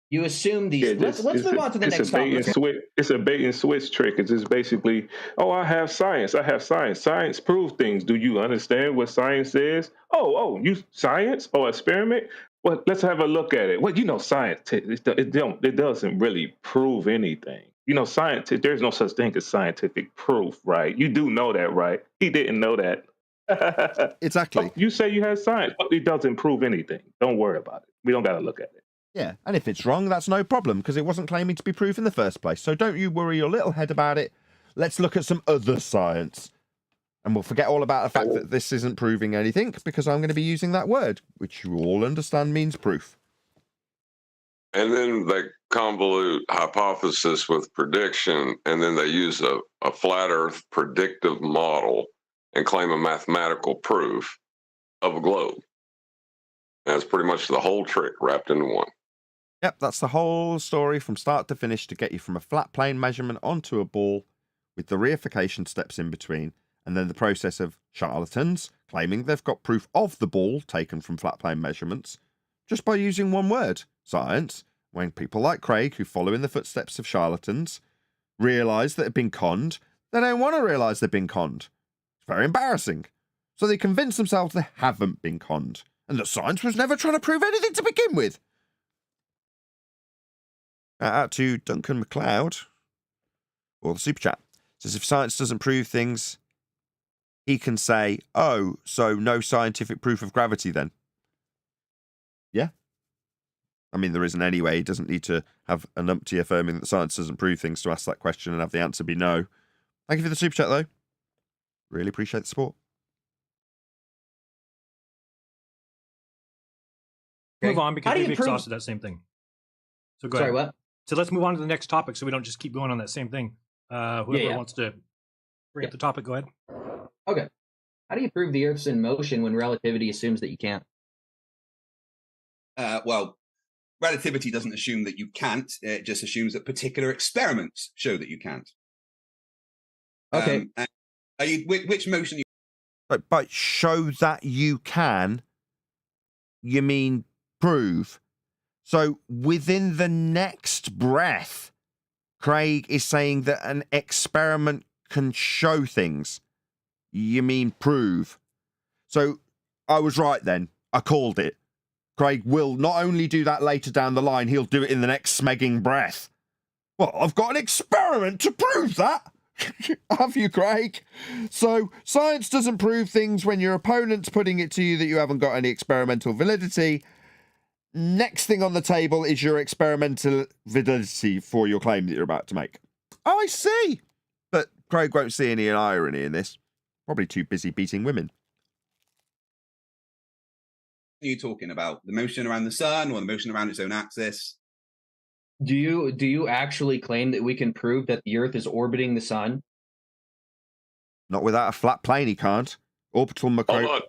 You assume these. Yeah, let's move on to the next topic. It's a bait and switch trick. It's just basically, "Oh, I have science. I have science. Science proves things. Do you understand what science is? Oh, you science? Oh, experiment? Well, let's have a look at it. Well, science, it doesn't really prove anything. Science, there's no such thing as scientific proof, right? You do know that, right? He didn't know that." Exactly. You say you have science, but it doesn't prove anything. Don't worry about it. We don't got to look at it. Yeah, and if it's wrong, that's no problem, because it wasn't claiming to be proof in the first place. So don't you worry your little head about it. Let's look at some other science. And we'll forget all about the fact that this isn't proving anything, because I'm going to be using that word, which you all understand means proof. And then they convolute hypothesis with prediction, and then they use a flat earth predictive model and claim a mathematical proof of a globe. And that's pretty much the whole trick wrapped into one. Yep, that's the whole story from start to finish to get you from a flat plane measurement onto a ball with the reification steps in between, and then the process of charlatans claiming they've got proof of the ball taken from flat plane measurements just by using one word, science, when people like Craig, who follow in the footsteps of charlatans, realise that they've been conned. They don't want to realise they've been conned. It's very embarrassing. So they convince themselves they haven't been conned, and that science was never trying to prove anything to begin with. Out to Duncan MacLeod, or the super chat, says if science doesn't prove things, he can say, oh, so no scientific proof of gravity then? Yeah. I mean, there isn't anyway. He doesn't need to have a numpty affirming that science doesn't prove things to ask that question and have the answer be no. Thank you for the super chat, though. Really appreciate the support. Move on because How do we've you prove- exhausted that same thing. So go Sorry, ahead. what? So let's move on to the next topic so we don't just keep going on that same thing. Whoever wants to bring up the topic, go ahead. Okay. How do you prove the Earth's in motion when relativity assumes that you can't? Well, relativity doesn't assume that you can't. It just assumes that particular experiments show that you can't. Okay. Are you which motion? But show that you can, you mean prove. So within the next breath, Craig is saying that an experiment can show things. You mean prove. So I was right then. I called it. Craig will not only do that later down the line, he'll do it in the next smegging breath. Well, I've got an experiment to prove that. Have you, Craig? So science doesn't prove things when your opponent's putting it to you that you haven't got any experimental validity. Next thing on the table is your experimental validity for your claim that you're about to make. I see. But Craig won't see any irony in this. Probably too busy beating women. Are you talking about the motion around the sun or the motion around its own axis? Do you actually claim that we can prove that the Earth is orbiting the sun? Not without a flat plane, he can't. Orbital macro. Hold on.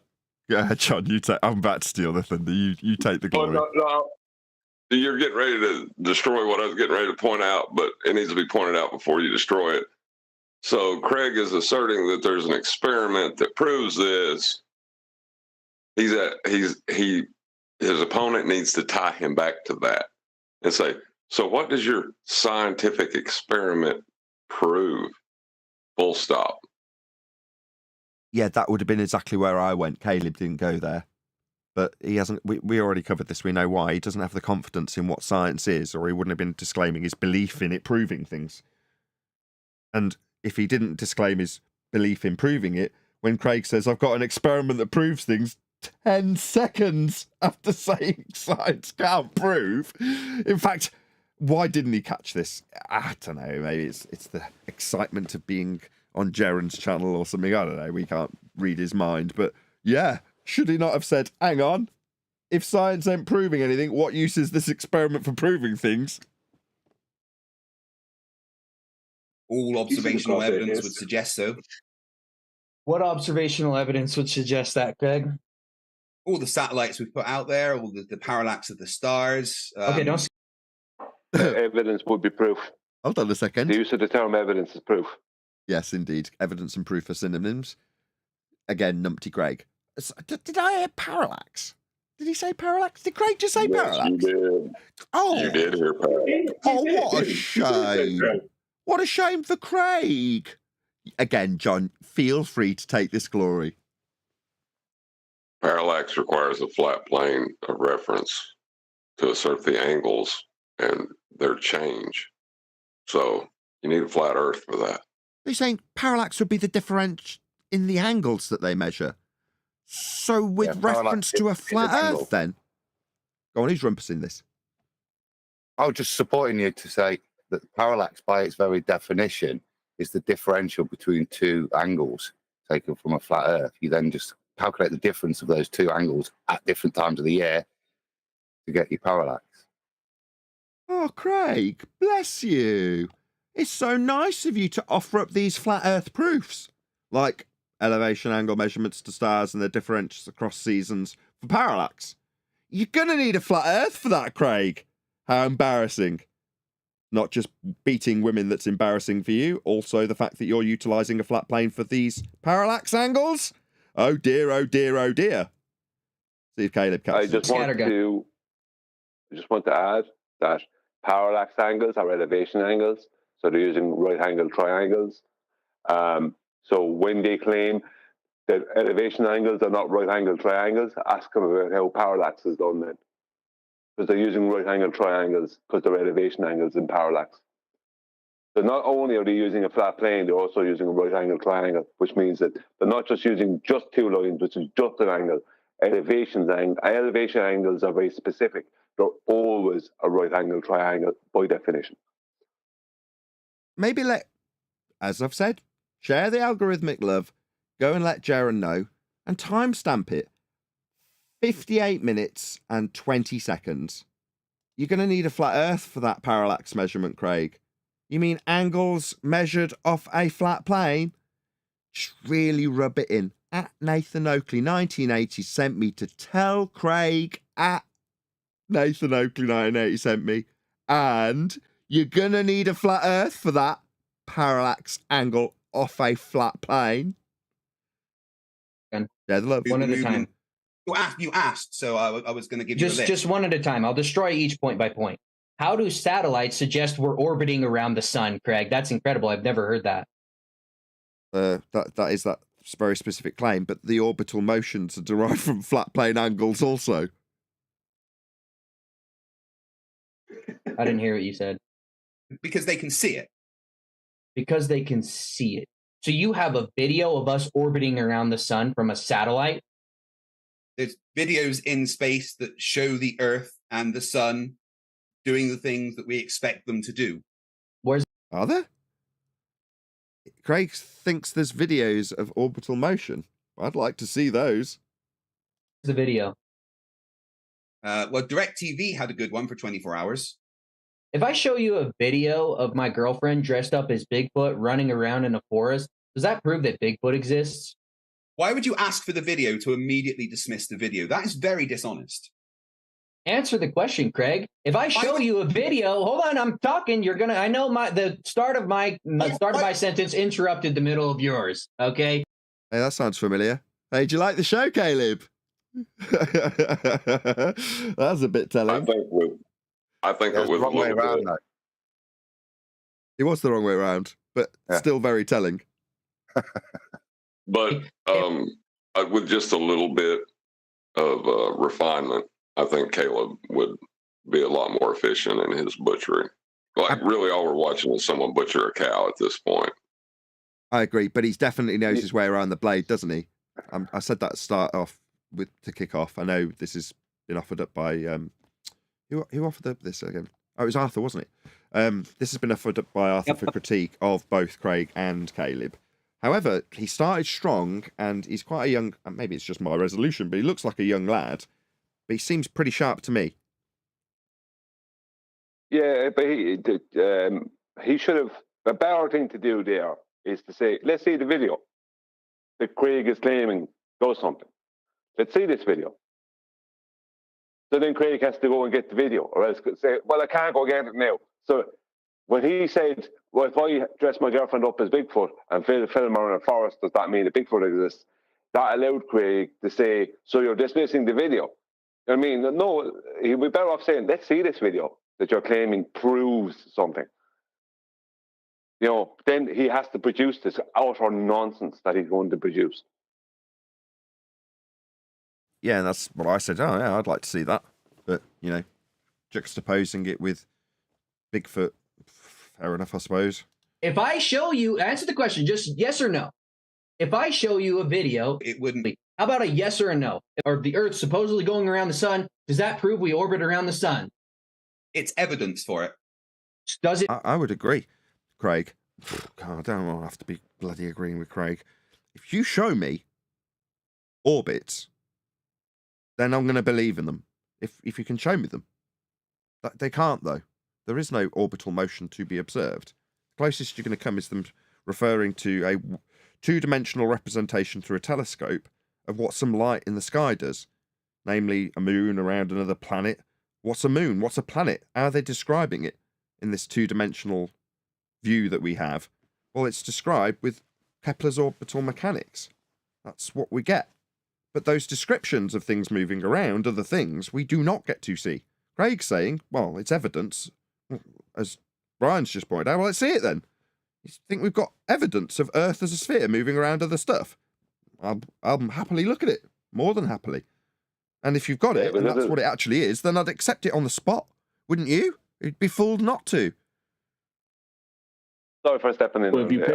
Yeah, John, you take. I'm about to steal the thunder. You take the glory. No. You're getting ready to destroy what I was getting ready to point out, but it needs to be pointed out before you destroy it. So Craig is asserting that there's an experiment that proves this. His opponent needs to tie him back to that and say, so what does your scientific experiment prove? Full stop. Yeah, that would have been exactly where I went. KALEB didn't go there. But he hasn't. We already covered this. We know why. He doesn't have the confidence in what science is, or he wouldn't have been disclaiming his belief in it proving things. And if he didn't disclaim his belief in proving it, when Craig says, I've got an experiment that proves things, 10 seconds after saying science can't prove. In fact, why didn't he catch this? I don't know. Maybe it's the excitement of being on Jaren's channel or something. I don't know. We can't read his mind. But yeah, should he not have said, hang on, if science ain't proving anything, what use is this experiment for proving things? All observational evidence would suggest so. What observational evidence would suggest that, Greg? All the satellites we've put out there, all the parallax of the stars. Okay, don't. Evidence would be proof. Hold on a second. The use of the term evidence is proof. Yes, indeed. Evidence and proof are synonyms. Again, numpty Craig. Did I hear parallax? Did he say parallax? Did Craig just say parallax? Yes, you did. Oh, You did hear parallax. oh, what a shame. What a shame for Craig. Again, John, feel free to take this glory. Parallax requires a flat plane of reference to assert the angles and their change. So you need a flat Earth for that. You're saying parallax would be the difference in the angles that they measure. So with reference to a flat Earth, then? Go on, who's rumpusing this? I was just supporting you to say that parallax, by its very definition, is the differential between two angles taken from a flat Earth. You then just calculate the difference of those two angles at different times of the year to get your parallax. Oh, Craig, bless you. It's so nice of you to offer up these flat Earth proofs, like elevation angle measurements to stars and their differentials across seasons for parallax. You're going to need a flat Earth for that, Craig. How embarrassing. Not just beating women that's embarrassing for you, also the fact that you're utilising a flat plane for these parallax angles. Oh dear, oh dear, oh dear. See if KALEB catches I just want to add that parallax angles are elevation angles, so they're using right-angle triangles. So when they claim that elevation angles are not right-angle triangles, ask them about how parallax is done then. Because they're using right-angle triangles because they're elevation angles in parallax. So not only are they using a flat plane, they're also using a right angle triangle, which means that they're not just using just two lines, which is just an angle. Elevation angles are very specific. They're always a right angle triangle by definition. Maybe as I've said, share the algorithmic love, go and let Jaron know, and timestamp it. 58 minutes and 20 seconds. You're going to need a flat earth for that parallax measurement, Craig. You mean angles measured off a flat plane? Just really rub it in. At Nathan Oakley 1980 sent me to tell Craig at Nathan Oakley 1980 sent me. And you're going to need a flat earth for that parallax angle off a flat plane. And yeah, love. One at a time. You asked, so I was going to give you a list. Just one at a time. I'll destroy each point by point. How do satellites suggest we're orbiting around the sun, Craig? That's incredible. I've never heard that. That is that very specific claim, but the orbital motions are derived from flat plane angles also. I didn't hear what you said. Because they can see it. Because they can see it. So you have a video of us orbiting around the sun from a satellite? There's videos in space that show the Earth and the sun doing the things that we expect them to do. Are there? Craig thinks there's videos of orbital motion. I'd like to see those. The video. Well, DirecTV had a good one for 24 hours. If I show you a video of my girlfriend dressed up as Bigfoot running around in a forest, does that prove that Bigfoot exists? Why would you ask for the video to immediately dismiss the video? That is very dishonest. Answer the question, Craig. If I show you a video, hold on, I'm talking. You're gonna. I know the start of my sentence interrupted the middle of yours. Okay. Hey, that sounds familiar. Hey, do you like the show, Caleb? That's a bit telling. I think it was the wrong way around. Though. It was the wrong way around, but still very telling. But with just a little bit of refinement, I think Caleb would be a lot more efficient in his butchery. Like, really, all we're watching is someone butcher a cow at this point. I agree, but he definitely knows his way around the blade, doesn't he? I said that to start off with to kick off. I know this has been offered up by who offered this again? Oh, it was Arthur, wasn't it? This has been offered up by Arthur for critique of both Craig and Caleb. However, he started strong, and he's quite a young. Maybe it's just my resolution, but he looks like a young lad. But he seems pretty sharp to me. Yeah, but he should have. A better thing to do there is to say, let's see the video that Craig is claiming does something. Let's see this video. So then Craig has to go and get the video, or else say, well, I can't go get it now. So when he said, well, if I dress my girlfriend up as Bigfoot and film her in a forest, does that mean that Bigfoot exists? That allowed Craig to say, so you're dismissing the video. I mean, no, he'd be better off saying, let's see this video that you're claiming proves something. You know, then he has to produce this utter nonsense that he's going to produce. Yeah, and that's what I said. Oh, yeah, I'd like to see that. But, you know, juxtaposing it with Bigfoot, fair enough, I suppose. If I show you, answer the question, just yes or no. If I show you a video, it wouldn't be. How about a yes or a no? Or the Earth supposedly going around the sun, does that prove we orbit around the sun? It's evidence for it. Does it? I would agree, Craig. God, I don't have to be bloody agreeing with Craig. If you show me orbits, then I'm going to believe in them. If you can show me them. They can't, though. There is no orbital motion to be observed. The closest you're going to come is them referring to a two-dimensional representation through a telescope of what some light in the sky does, namely a moon around another planet. What's a moon? What's a planet? How are they describing it in this two-dimensional view that we have? Well, it's described with Kepler's orbital mechanics. That's what we get. But those descriptions of things moving around are the things we do not get to see. Craig's saying, well, it's evidence. As Brian's just pointed out, well, let's see it then. You think we've got evidence of Earth as a sphere moving around other stuff? I'll happily look at it. More than happily. And if you've got it, and that's what it actually is, then I'd accept it on the spot. Wouldn't you? You'd be fooled not to. Sorry for stepping in. Well, if you pay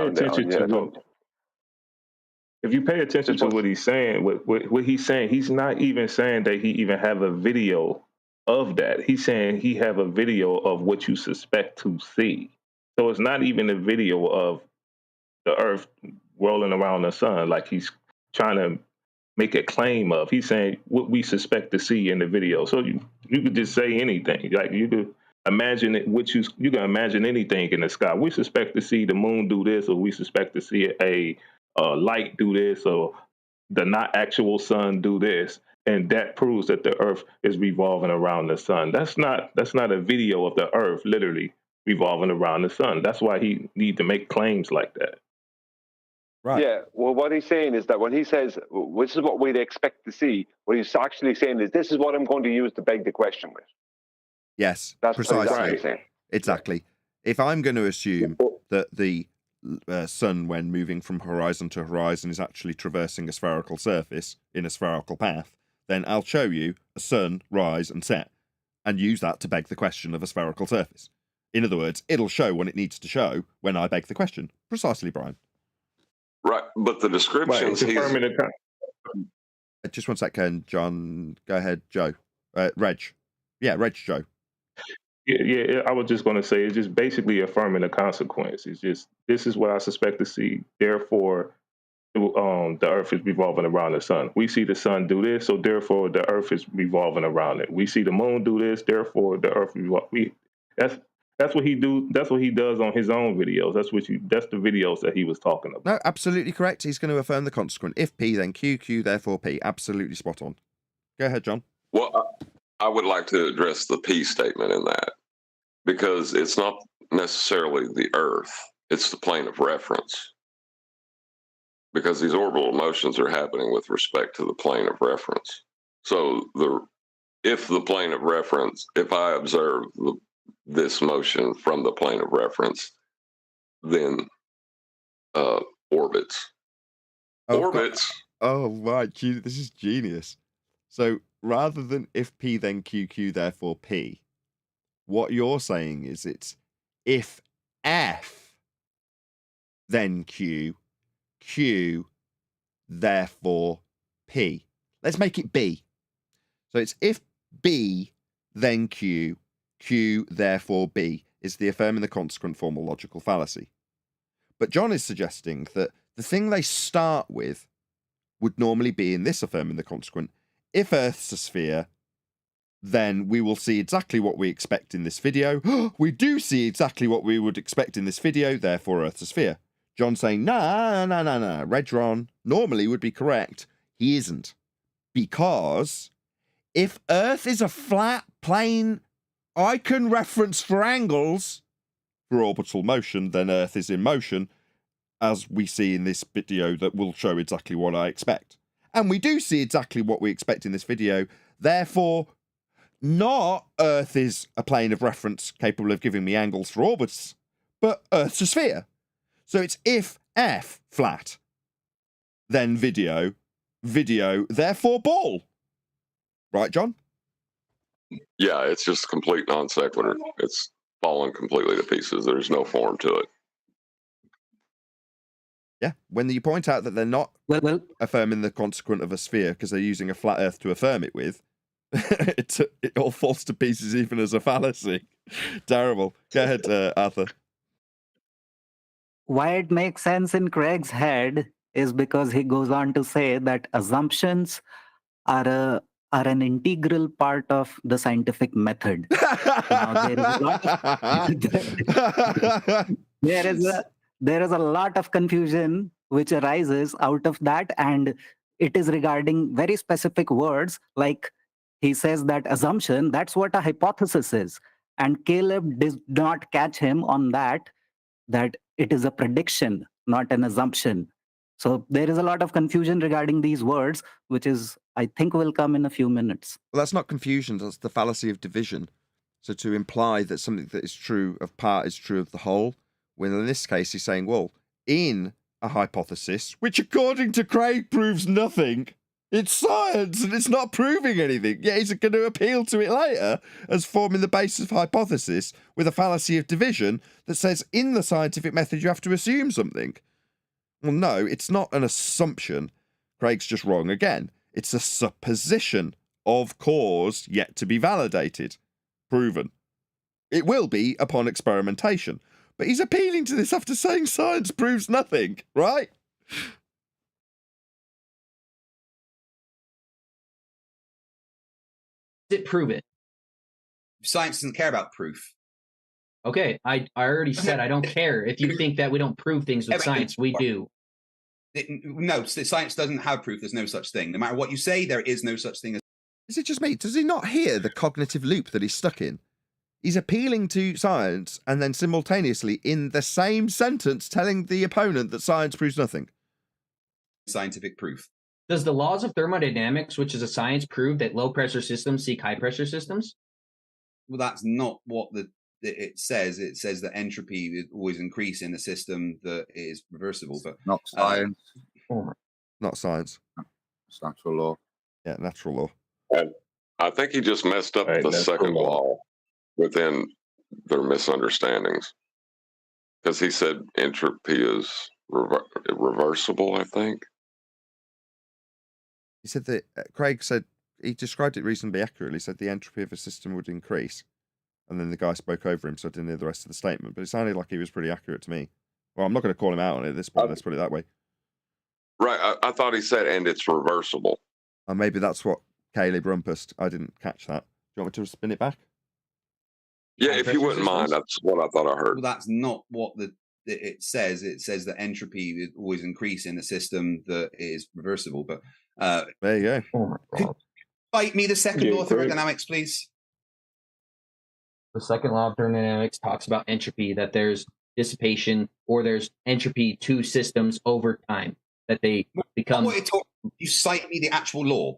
attention to what he's saying, what he's saying, he's not even saying that he even have a video of that. He's saying he have a video of what you suspect to see. So it's not even a video of the Earth rolling around the sun like he's trying to make a claim of. He's saying what we suspect to see in the video. So you could just say anything. Like you could imagine it, you can imagine anything in the sky. We suspect to see the moon do this, or we suspect to see a light do this, or the not actual sun do this, and that proves that the Earth is revolving around the sun. That's not a video of the Earth literally revolving around the sun. That's why he need to make claims like that. Right. Yeah. Well, what he's saying is that when he says, "This is what we'd expect to see," what he's actually saying is, "This is what I'm going to use to beg the question with." Yes, that's precisely. What he's saying. Exactly. If I'm going to assume that the sun, when moving from horizon to horizon, is actually traversing a spherical surface in a spherical path, then I'll show you a sun rise and set, and use that to beg the question of a spherical surface. In other words, it'll show when it needs to show when I beg the question. Precisely, Brian. Right, but the descriptions... Just 1 second, John. Go ahead, Joe. Reg. Yeah, Reg, Joe. Yeah, I was just going to say, it's just basically affirming the consequence. It's just, this is what I suspect to see, therefore, the Earth is revolving around the sun. We see the sun do this, so therefore the Earth is revolving around it. We see the moon do this, therefore the Earth That's what he do. That's what he does on his own videos. That's the videos that he was talking about. No, absolutely correct. He's going to affirm the consequent. If P, then Q, Q, therefore P. Absolutely spot on. Go ahead, John. Well, I would like to address the P statement in that, because it's not necessarily the Earth, it's the plane of reference. Because these orbital motions are happening with respect to the plane of reference. So if the plane of reference, if I observe this motion from the plane of reference, then orbits. Orbits. Oh, right. This is genius. So rather than if P, then Q, Q, therefore P, what you're saying is it's if F, then Q, Q, therefore P. Let's make it B. So it's if B, then Q, Q, therefore B, is the affirming the consequent formal logical fallacy. But John is suggesting that the thing they start with would normally be in this affirming the consequent. If Earth's a sphere, then we will see exactly what we expect in this video. We do see exactly what we would expect in this video, therefore Earth's a sphere. John saying, nah. Redron normally would be correct. He isn't. Because if Earth is a flat plane icon reference for angles for orbital motion, then Earth is in motion, as we see in this video that will show exactly what I expect. And we do see exactly what we expect in this video. Therefore, not Earth is a plane of reference capable of giving me angles for orbits, but Earth's a sphere. So it's if F flat, then video, therefore ball. Right, John? Yeah, it's just complete non sequitur. It's fallen completely to pieces. There's no form to it. Yeah, when you point out that they're not affirming the consequent of a sphere because they're using a flat Earth to affirm it with, it all falls to pieces even as a fallacy. Terrible. Go ahead, Arthur. Why it makes sense in Craig's head is because he goes on to say that assumptions are an integral part of the scientific method. Now, there is a lot of confusion which arises out of that, and it is regarding very specific words. Like he says that assumption, that's what a hypothesis is. And KALEB did not catch him on that it is a prediction, not an assumption. So there is a lot of confusion regarding these words, which is, I think, will come in a few minutes. Well, that's not confusion. That's the fallacy of division. So to imply that something that is true of part is true of the whole, when in this case he's saying, well, in a hypothesis, which according to Craig proves nothing, It's science and it's not proving anything. Yeah, he's going to appeal to it later as forming the basis of hypothesis with a fallacy of division that says in the scientific method you have to assume something. Well, no, it's not an assumption. Craig's just wrong again. It's a supposition of cause yet to be validated, proven. It will be upon experimentation. But he's appealing to this after saying science proves nothing, right? Does it prove it? Science doesn't care about proof. Okay, I already said I don't care. If you think that we don't prove things with science, we do. No, science doesn't have proof. There's no such thing. No matter what you say, there is no such thing as... Is it just me? Does he not hear the cognitive loop that he's stuck in? He's appealing to science and then simultaneously in the same sentence telling the opponent that science proves nothing. Scientific proof. Does the laws of thermodynamics, which is a science, prove that low pressure systems seek high pressure systems? Well, that's not what it says. It says that entropy is always increase in a system that is reversible, but not science. Not science. It's natural law. Yeah, natural law. And I think he just messed up the second law within their misunderstandings, because he said entropy is reversible, I think. He said that, Craig said, he described it reasonably accurately, said the entropy of a system would increase. And then the guy spoke over him, so I didn't hear the rest of the statement. But it sounded like he was pretty accurate to me. Well, I'm not going to call him out on it at this point, let's put it that way. Right, I thought he said, and it's reversible. And maybe that's what KALEB rumpused. I didn't catch that. Do you want me to spin it back? Yeah, if you wouldn't mind, that's what I thought I heard. Well, that's not what it says. It says that entropy is always increase in a system that is reversible. But there you go. Could you fight me the second law of thermodynamics, please? The second law of thermodynamics talks about entropy, that there's dissipation or there's entropy to systems over time, that they become... You cite me the actual law.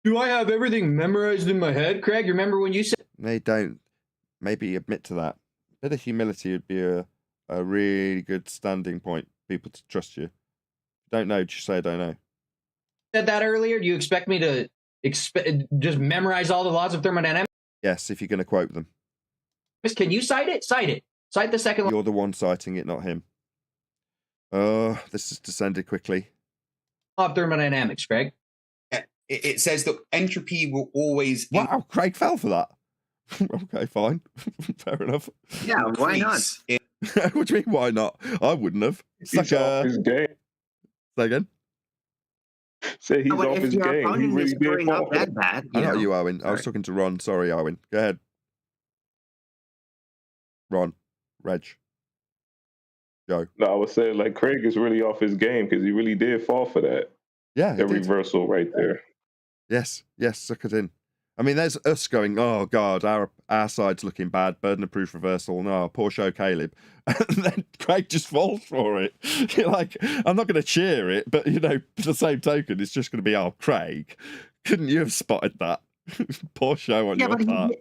Do I have everything memorized in my head, Craig? You remember when you said... They don't. Maybe admit to that. A bit of humility would be a really good standing point for people to trust you. Don't know, just say I don't know. Said that earlier? Do you expect me to just memorize all the laws of thermodynamics? Yes, if you're going to quote them. Can you cite it? Cite it. Cite the second law. You're the one citing it, not him. Oh, this has descended quickly. Law of thermodynamics, Craig. It says that entropy will always... Wow, Craig fell for that. Okay, fine. Fair enough. Yeah, why not? What do you mean, why not? I wouldn't have. It's He's off his game. Say again? Say he's off his game. He really did fall. That bad, I know you, Owen. I was talking to Ron. Sorry, Owen. Go ahead. Ron. Reg. Joe. No, I was saying, like, Craig is really off his game because he really did fall for that. Yeah, the reversal right there. Yes, suck it in. I mean, there's us going, oh, God, our side's looking bad, burden of proof reversal, no, poor show, KALEB. And then Craig just falls for it. You're like, I'm not going to cheer it, but, you know, for the same token, it's just going to be, oh, Craig, couldn't you have spotted that? Poor show on your part.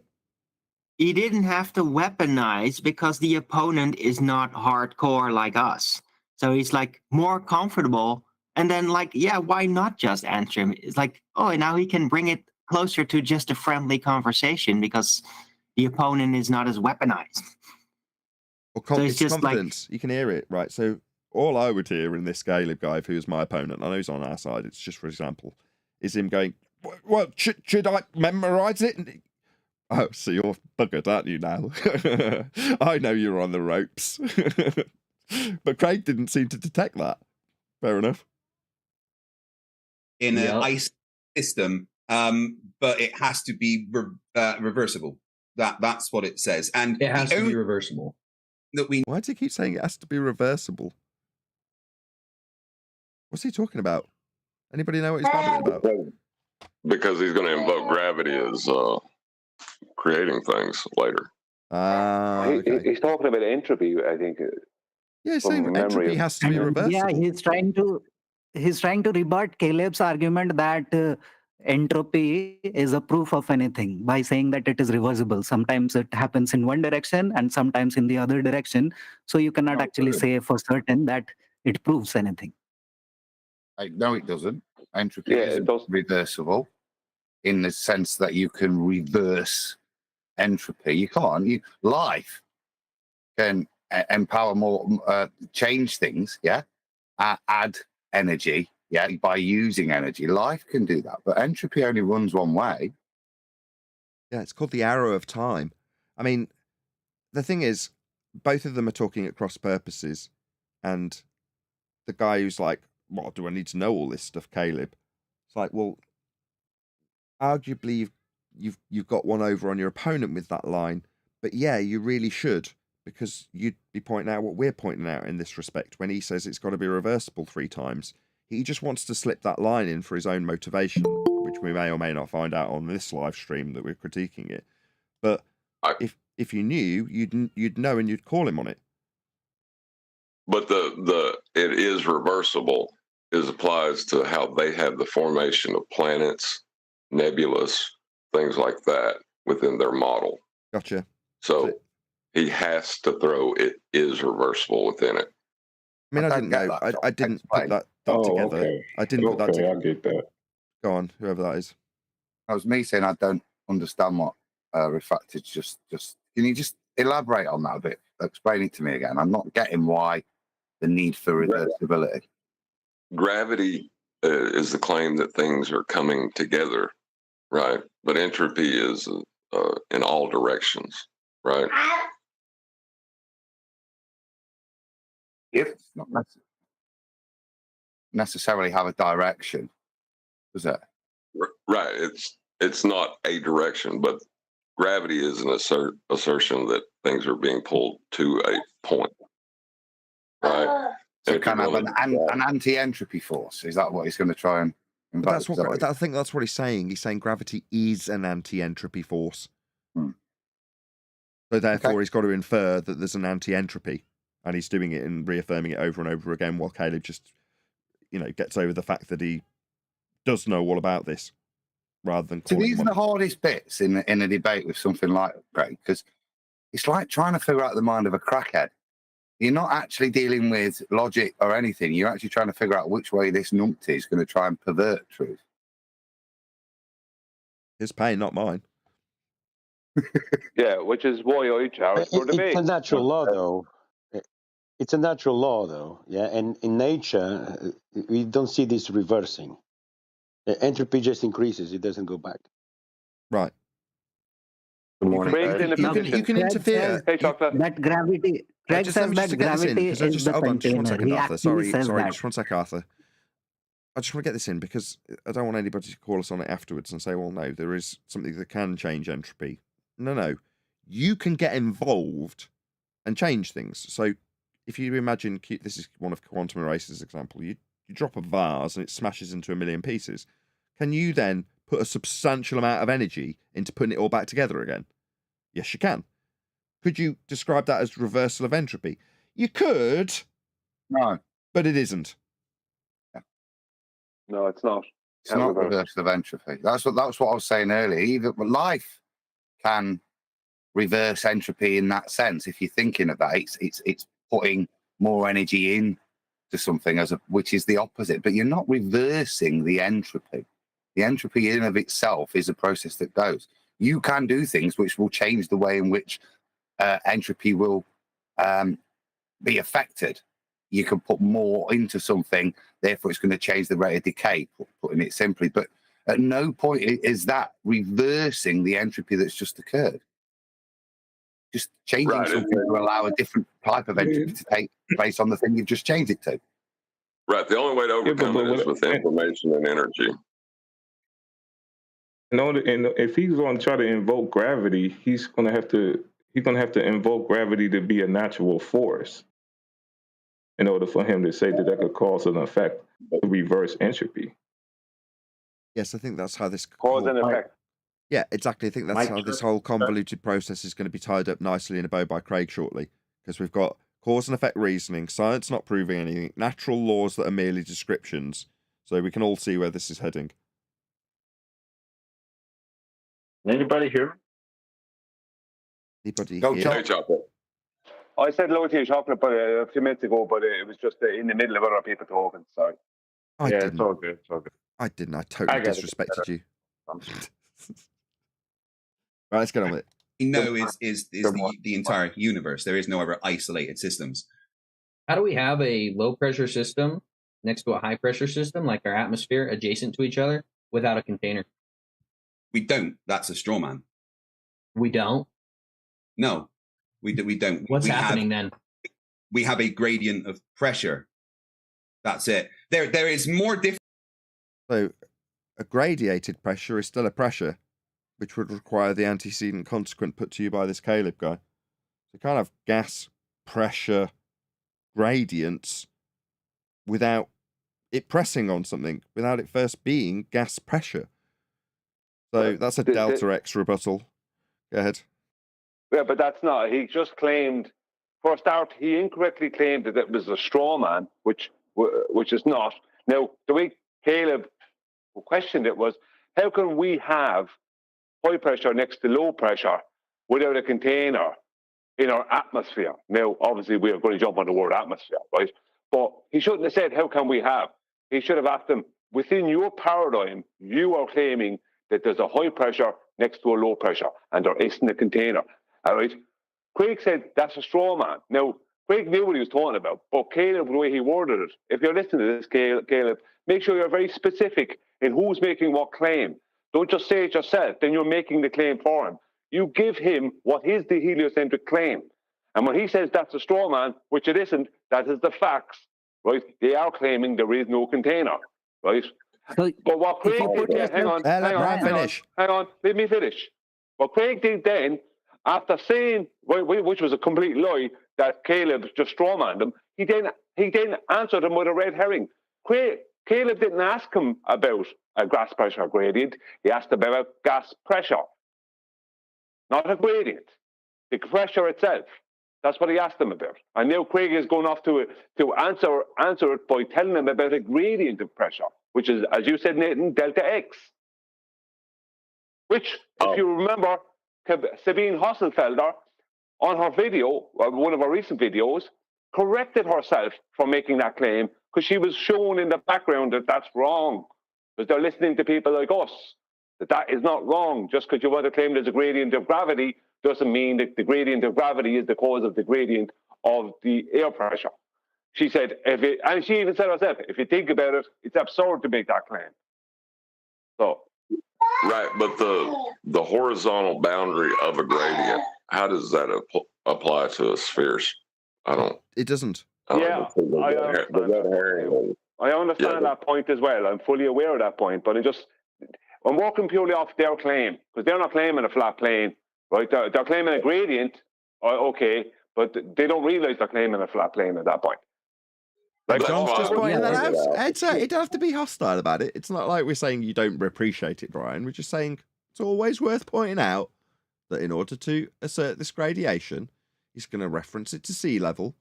He didn't have to weaponize because the opponent is not hardcore like us. So he's, like, more comfortable. And then, like, yeah, why not just answer him? It's like, oh, now he can bring it closer to just a friendly conversation because the opponent is not as weaponized. Well, so it's just confidence. Like, you can hear it, right? So all I would hear in this KALEB guy, if he was my opponent, I know he's on our side, it's just for example, is him going, well, should I memorize it? Oh, so you're buggered, aren't you now? I know you're on the ropes. But Craig didn't seem to detect that. Fair enough. In an ice system, but it has to be reversible. That's what it says, and it has to be reversible. Why do you keep saying it has to be reversible? What's he talking about? Anybody know what he's talking about? Because he's going to invoke gravity as creating things later. Okay. He's talking about entropy, I think. Yeah, he's saying entropy has to be reversible. Yeah, he's trying to rebut KALEB's argument that entropy is a proof of anything by saying that it is reversible. Sometimes it happens in one direction and sometimes in the other direction. So you cannot actually say for certain that it proves anything. No, it doesn't. entropy isn't reversible in the sense that you can reverse entropy. You can't. Life can empower more, change things, yeah, add energy, yeah, by using energy. Life can do that, but entropy only runs one way. Yeah, it's called the arrow of time. I mean, the thing is, both of them are talking at cross purposes, and the guy who's like, "Well, do I need to know all this stuff, KALEB?" It's like, well, arguably you've got one over on your opponent with that line, but yeah, you really should, because you'd be pointing out what we're pointing out in this respect when he says it's got to be reversible 3 times. He just wants to slip that line in for his own motivation, which we may or may not find out on this live stream that we're critiquing it. But if you knew, you'd know and you'd call him on it. But it is reversible applies to how they have the formation of planets, nebulas, things like that within their model. Gotcha. So he has to throw it is reversible within it. I mean, I didn't know. I didn't put that together. Okay. I didn't put that together. I get that. Go on, whoever that is. That was me saying I don't understand what refracted. Just can you just elaborate on that a bit? Explain it to me again. I'm not getting why the need for reversibility. Gravity is the claim that things are coming together, right? But entropy is in all directions, right? It's not necessarily have a direction, does it? Right. It's not a direction, but gravity is an assertion that things are being pulled to a point, right? So kind of an anti-entropy force. Is that what he's going to try and invite? I think that's what he's saying. He's saying gravity is an anti-entropy force. So therefore, he's got to infer that there's an anti-entropy, and he's doing it and reaffirming it over and over again, while KALEB just, gets over the fact that he does know all about this, rather than. So these are the hardest bits in a debate with something like Greg, because it's like trying to figure out the mind of a crackhead. You're not actually dealing with logic or anything. You're actually trying to figure out which way this numpty is going to try and pervert truth. His pain, not mine. Yeah, which is why I charge for the It's a natural law, though. It's a natural law, though. Yeah, and in nature, we don't see this reversing. Entropy just increases; it doesn't go back. Right. You can interfere. That gravity. Craig says that gravity is the container. He actually says that. Just one sec, Arthur. I just want to get this in because I don't want anybody to call us on it afterwards and say, well, no, there is something that can change entropy. No. You can get involved and change things. So if you imagine, this is one of quantum erasers example, you drop a vase and it smashes into 1 million pieces. Can you then put a substantial amount of energy into putting it all back together again? Yes, you can. Could you describe that as reversal of entropy? You could. No. But it isn't. No, it's not. It's not reversal of entropy. That's what I was saying earlier. Even life can reverse entropy in that sense. If you're thinking of that, it's putting more energy in to something which is the opposite. But you're not reversing the entropy. The entropy in and of itself is a process that goes. You can do things which will change the way in which entropy will be affected. You can put more into something, therefore it's going to change the rate of decay, putting it simply. But at no point is that reversing the entropy that's just occurred. Just changing something to allow a different type of entropy to take place on the thing you've just changed it to. Right. The only way to overcome it is with information and energy. And if he's going to try to invoke gravity, he's going to have to invoke gravity to be a natural force in order for him to say that could cause an effect to reverse entropy. Yes, I think that's how this cause and effect. Yeah, exactly. I think that's how this whole convoluted process is going to be tied up nicely in a bow by Craig shortly, because we've got cause and effect reasoning, science not proving anything, natural laws that are merely descriptions. So we can all see where this is heading. Anybody here? Anybody here? Hey, Chocolate. I said low to chocolate a few minutes ago, but it was just in the middle of other people talking. Sorry. It's all good. It's all good. I didn't. I totally disrespected you. Right, let's get on with it. We know is the entire universe. There is no other isolated systems. How do we have a low pressure system next to a high pressure system, like our atmosphere, adjacent to each other, without a container? We don't. That's a straw man. We don't? No, we don't. What's happening then? We have a gradient of pressure. That's it. There is more different. So a gradiated pressure is still a pressure, which would require the antecedent consequent put to you by this KALEB guy. So you can't have gas pressure gradients without it pressing on something, without it first being gas pressure. So that's a delta X rebuttal. Go ahead. Yeah, but that's not. He just claimed, for a start, he incorrectly claimed that it was a straw man, which is not. Now, the way KALEB questioned it was, how can we have high pressure next to low pressure without a container in our atmosphere? Now, obviously, we are going to jump on the word atmosphere, right? But he shouldn't have said, how can we have? He should have asked them, within your paradigm, you are claiming that there's a high pressure next to a low pressure, and there isn't a container. All right? Craig said that's a straw man. Now, Craig knew what he was talking about, but KALEB, the way he worded it, if you're listening to this, KALEB, make sure you're very specific in who's making what claim. Don't just say it yourself, then you're making the claim for him. You give him what is the heliocentric claim. And when he says that's a straw man, which it isn't, that is the facts, right? They are claiming there is no container, right? So but what Craig did, hang on, let me finish. What Craig did then, after saying, which was a complete lie, that KALEB just strawmanned him, he then answered him with a red herring. KALEB didn't ask him about a gas pressure gradient. He asked about gas pressure, not a gradient. The pressure itself. That's what he asked him about. And now Craig is going off to answer it by telling him about a gradient of pressure, which is, as you said, Nathan, delta X. Which, if you remember, Sabine Hosselfelder, on her video, one of her recent videos, corrected herself for making that claim because she was shown in the background that that's wrong. Because they're listening to people like us, that is not wrong. Just because you want to claim there's a gradient of gravity doesn't mean that the gradient of gravity is the cause of the gradient of the air pressure. She said, and she even said herself, if you think about it, it's absurd to make that claim. So, right, but the horizontal boundary of a gradient, how does that apply to spheres? It doesn't. I understand that point as well. I'm fully aware of that point, but I'm working purely off their claim because they're not claiming a flat plane, right? They're claiming a gradient, okay, but they don't realize they're claiming a flat plane at that point. Like John's just pointing that out. You don't have to be hostile about it. It's not like we're saying you don't appreciate it, Brian. We're just saying it's always worth pointing out that in order to assert this gradation, he's going to reference it to sea level.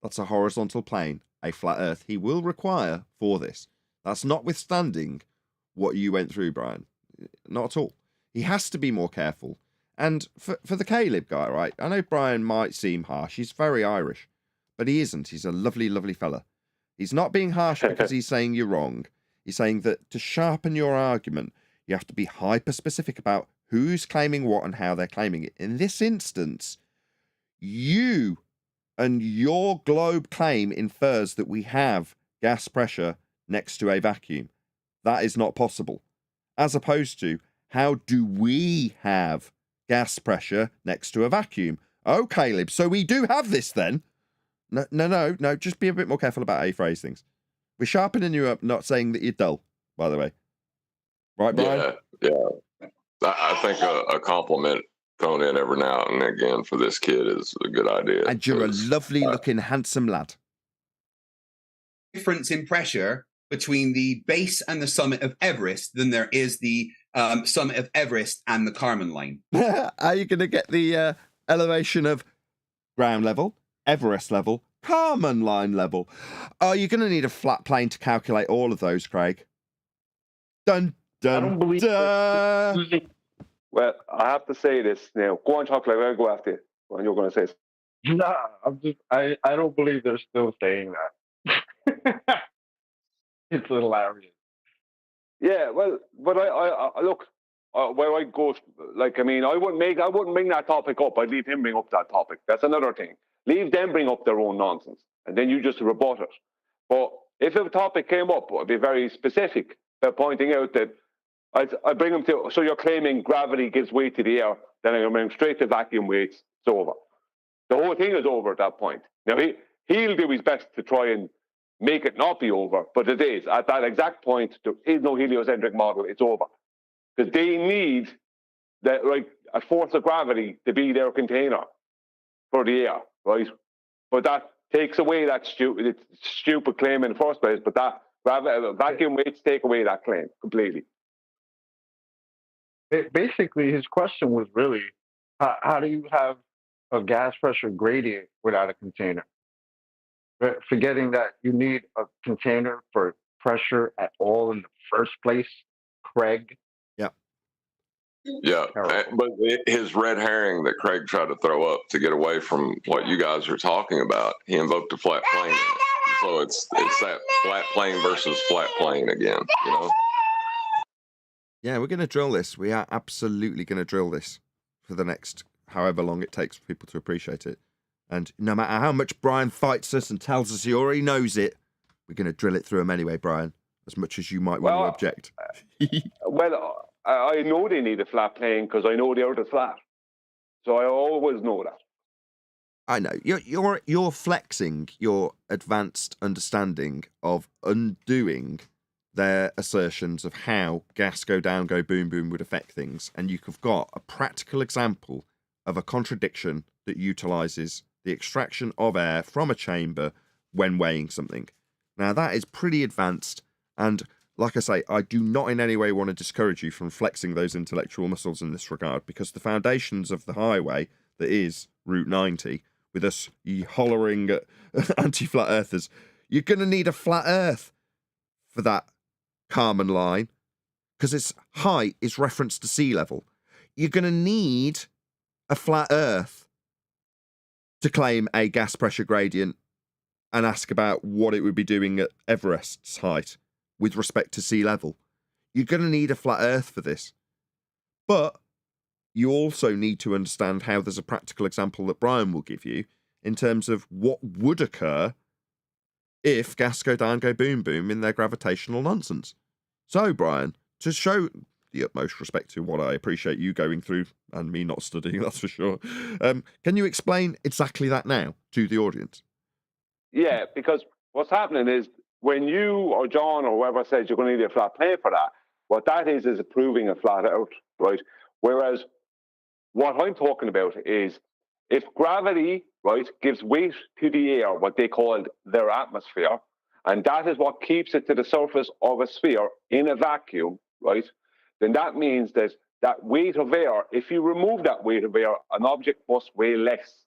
That's a horizontal plane, a flat Earth. He will require for this. That's notwithstanding what you went through, Brian. Not at all. He has to be more careful. And for the KALEB guy, right? I know Brian might seem harsh. He's very Irish, but he isn't. He's a lovely, lovely fella. He's not being harsh because he's saying you're wrong. He's saying that to sharpen your argument, you have to be hyper-specific about who's claiming what and how they're claiming it. In this instance, you and your globe claim infers that we have gas pressure next to a vacuum. That is not possible. As opposed to, how do we have gas pressure next to a vacuum? Oh, KALEB, so we do have this then? No, just be a bit more careful about how you phrase things. We're sharpening you up, not saying that you're dull, by the way. Right, Brian? Yeah. I think a compliment thrown in every now and again for this kid is a good idea. And you're a lovely-looking, handsome lad. Difference in pressure between the base and the summit of Everest than there is the summit of Everest and the Kármán line. Are you going to get the elevation of ground level, Everest level, Kármán line level? Are you going to need a flat plane to calculate all of those, Craig? Dun, dun, I don't believe dun. Well, I have to say this now. Go on, Chocolate. I'll go after you. Well, you're going to say something. Nah, I don't believe they're still saying that. It's hilarious. Yeah, well, but I look where I go. Like, I mean, I wouldn't bring that topic up. I'd leave him bring up that topic. That's another thing. Leave them bring up their own nonsense, and then you just rebut it. But if a topic came up, I'd be very specific by pointing out that I bring them to. So you're claiming gravity gives weight to the air, then I bring straight to vacuum weights. It's over. The whole thing is over at that point. Now he'll do his best to try and make it not be over, but it is. At that exact point, there is no heliocentric model. It's over. Because they need that, like, a force of gravity to be their container for the air, right? But that takes away that stupid claim in the first place. But that vacuum weights take away that claim completely. Basically, his question was really, how do you have a gas pressure gradient without a container? Forgetting that you need a container for pressure at all in the first place, Craig. Yeah, but his red herring that Craig tried to throw up to get away from what you guys are talking about, he invoked a flat plane. So it's that flat plane versus flat plane again, you know? Yeah, we're going to drill this. We are absolutely going to drill this for the next however long it takes for people to appreciate it. And no matter how much Brian fights us and tells us he already knows it, we're going to drill it through him anyway, Brian, as much as you might want to object. Well, I know they need a flat plane because I know the Earth is flat. So I always know that. I know. You're flexing your advanced understanding of undoing their assertions of how gas go down, go boom, boom would affect things. And you've got a practical example of a contradiction that utilizes the extraction of air from a chamber when weighing something. Now, that is pretty advanced. And like I say, I do not in any way want to discourage you from flexing those intellectual muscles in this regard, because the foundations of the highway that is Route 90, with us hollering at anti-flat earthers, you're going to need a flat earth for that Kármán line, because its height is referenced to sea level. You're going to need a flat earth to claim a gas pressure gradient and ask about what it would be doing at Everest's height with respect to sea level. You're going to need a flat earth for this. But you also need to understand how there's a practical example that Brian will give you in terms of what would occur if gas go down, go boom, boom in their gravitational nonsense. So, Brian, to show the utmost respect to what I appreciate you going through and me not studying, that's for sure, can you explain exactly that now to the audience? Yeah, because what's happening is when you or John or whoever says you're going to need a flat plane for that, what that is proving a flat Earth, right? Whereas what I'm talking about is if gravity, right, gives weight to the air, what they call their atmosphere, and that is what keeps it to the surface of a sphere in a vacuum, right, then that means that that weight of air, if you remove that weight of air, an object must weigh less.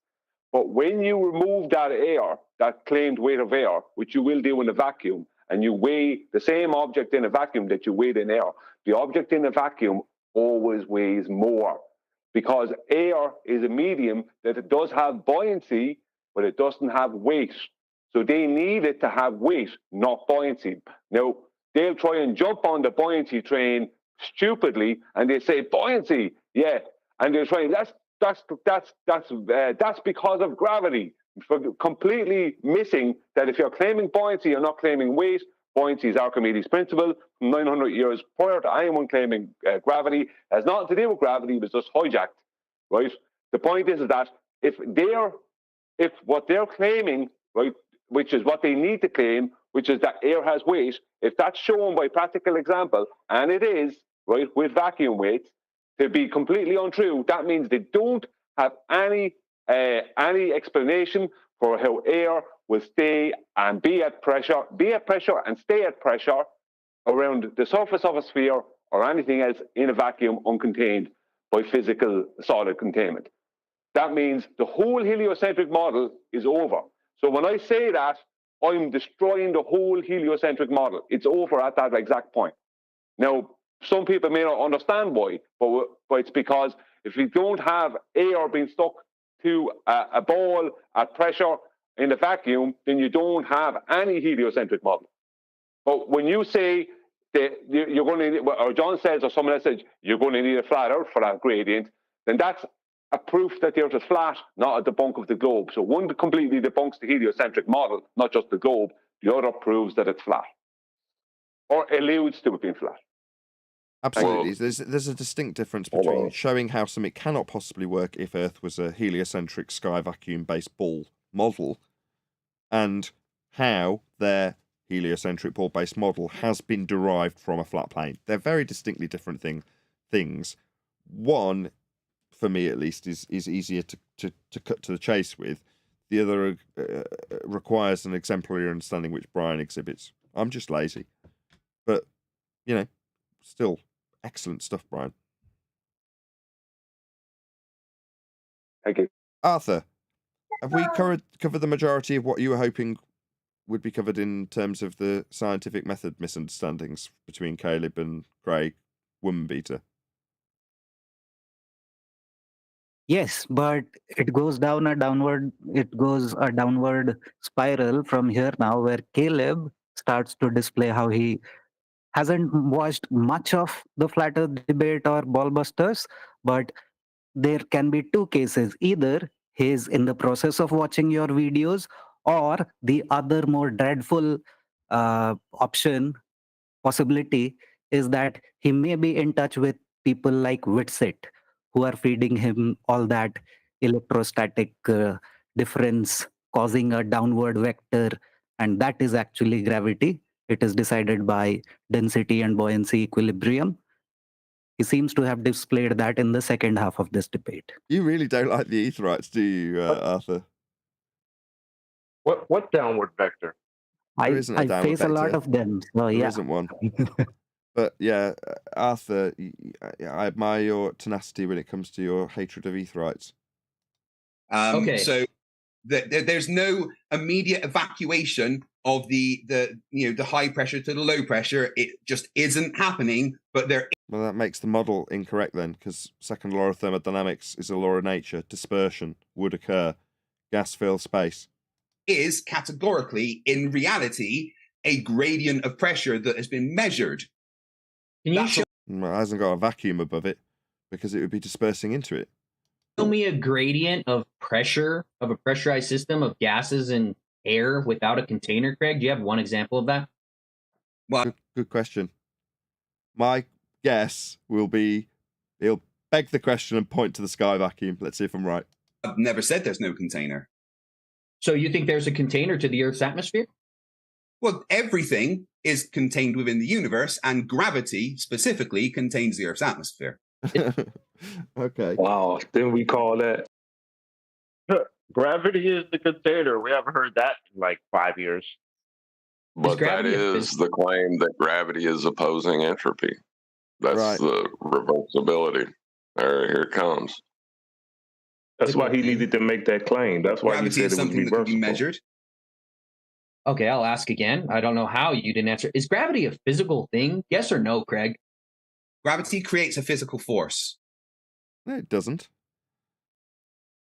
But when you remove that air, that claimed weight of air, which you will do in a vacuum, and you weigh the same object in a vacuum that you weighed in air, the object in a vacuum always weighs more, because air is a medium that it does have buoyancy, but it doesn't have weight. So they need it to have weight, not buoyancy. Now, they'll try and jump on the buoyancy train stupidly, and they say, buoyancy, yeah. And they're trying, that's because of gravity. For completely missing that if you're claiming buoyancy, you're not claiming weight. Buoyancy is Archimedes' principle from 900 years prior to anyone claiming gravity. It has nothing to do with gravity, it was just hijacked, right? The point is that if what they're claiming, right, which is what they need to claim, which is that air has weight, if that's shown by practical example, and it is, right, with vacuum weights, to be completely untrue, that means they don't have any explanation for how air will stay and be at pressure and stay at pressure around the surface of a sphere or anything else in a vacuum uncontained by physical solid containment. That means the whole heliocentric model is over. So when I say that, I'm destroying the whole heliocentric model. It's over at that exact point. Now, some people may not understand why, but it's because if you don't have air being stuck to a ball at pressure in a vacuum, then you don't have any heliocentric model. But when you say you're going to need, or John says, or someone else says, you're going to need a flat Earth for that gradient, then that's a proof that the Earth is flat, not a debunk of the globe. So one completely debunks the heliocentric model, not just the globe. The other proves that it's flat, or alludes to it being flat. Absolutely. There's a distinct difference between showing how something cannot possibly work if Earth was a heliocentric sky vacuum-based ball model, and how their heliocentric ball-based model has been derived from a flat plane. They're very distinctly different things. One, for me at least, is easier to cut to the chase with. The other requires an exemplary understanding, which Brian exhibits. I'm just lazy. But, still excellent stuff, Brian. Thank you. Arthur, have we covered the majority of what you were hoping would be covered in terms of the scientific method misunderstandings between KALEB and Craig Womanbeater? Yes, but it goes a downward spiral from here now, where KALEB starts to display how he hasn't watched much of the flat earth debate or ballbusters, but there can be two cases. Either he's in the process of watching your videos, or the other more dreadful possibility is that he may be in touch with people like Witsit, who are feeding him all that electrostatic difference causing a downward vector, and that is actually gravity. It is decided by density and buoyancy equilibrium. He seems to have displayed that in the second half of this debate. You really don't like the Etherites, do you, Arthur? What downward vector? There isn't a downward face vector. a lot of them. So there yeah. isn't one. But yeah, Arthur, I admire your tenacity when it comes to your hatred of Etherites. Okay. So there's no immediate evacuation of the high pressure to the low pressure. It just isn't happening. But Well, that makes the model incorrect then, because second law of thermodynamics is a law of nature. Dispersion would occur. Gas fills space. Is categorically, in reality, a gradient of pressure that has been measured. Can you show It hasn't got a vacuum above it, because it would be dispersing into it. me a gradient of pressure of a pressurized system of gases and air without a container, Craig? Do you have one example of that? Well, good question. My guess will be he'll beg the question and point to the sky vacuum. Let's see if I'm right. I've never said there's no container. So you think there's a container to the Earth's atmosphere? Well, everything is contained within the universe, and gravity specifically contains the Earth's atmosphere. Okay. Wow. Didn't we call that? Gravity is the container. We haven't heard that in like 5 years. But that is the claim that gravity is opposing entropy. That's the reversibility. Here it comes. That's why he needed to make that claim. That's why gravity he said is something that can be measured. Okay, I'll ask again. I don't know how you didn't answer. Is gravity a physical thing? Yes or no, Craig? Gravity creates a physical force. No, it doesn't.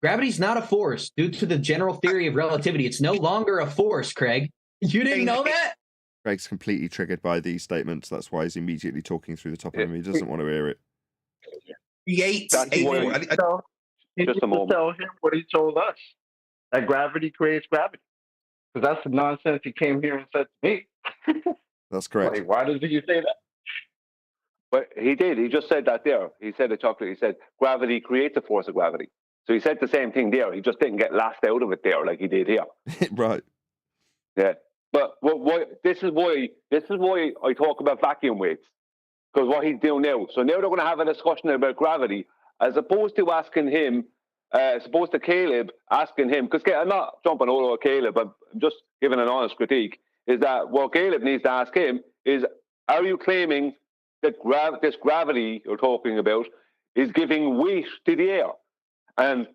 Gravity's not a force due to the general theory of relativity. It's no longer a force, Craig. You didn't know that? Craig's completely triggered by these statements. That's why he's immediately talking through the top of him. He doesn't want to hear it. Just a moment. Tell him what he told us, that gravity creates gravity. Because that's the nonsense he came here and said to me. That's correct. Like, why did you say that? But he did. He just said that there. He said it chocolate. He said gravity creates a force of gravity. So he said the same thing there. He just didn't get laughed out of it there like he did here. Right. Yeah. But this is why I talk about vacuum weights. Because what he's doing now. So now they're going to have a discussion about gravity, as opposed to asking him, KALEB asking him, because I'm not jumping all over KALEB, but I'm just giving an honest critique, is that what KALEB needs to ask him is, are you claiming that this gravity you're talking about is giving weight to the air? And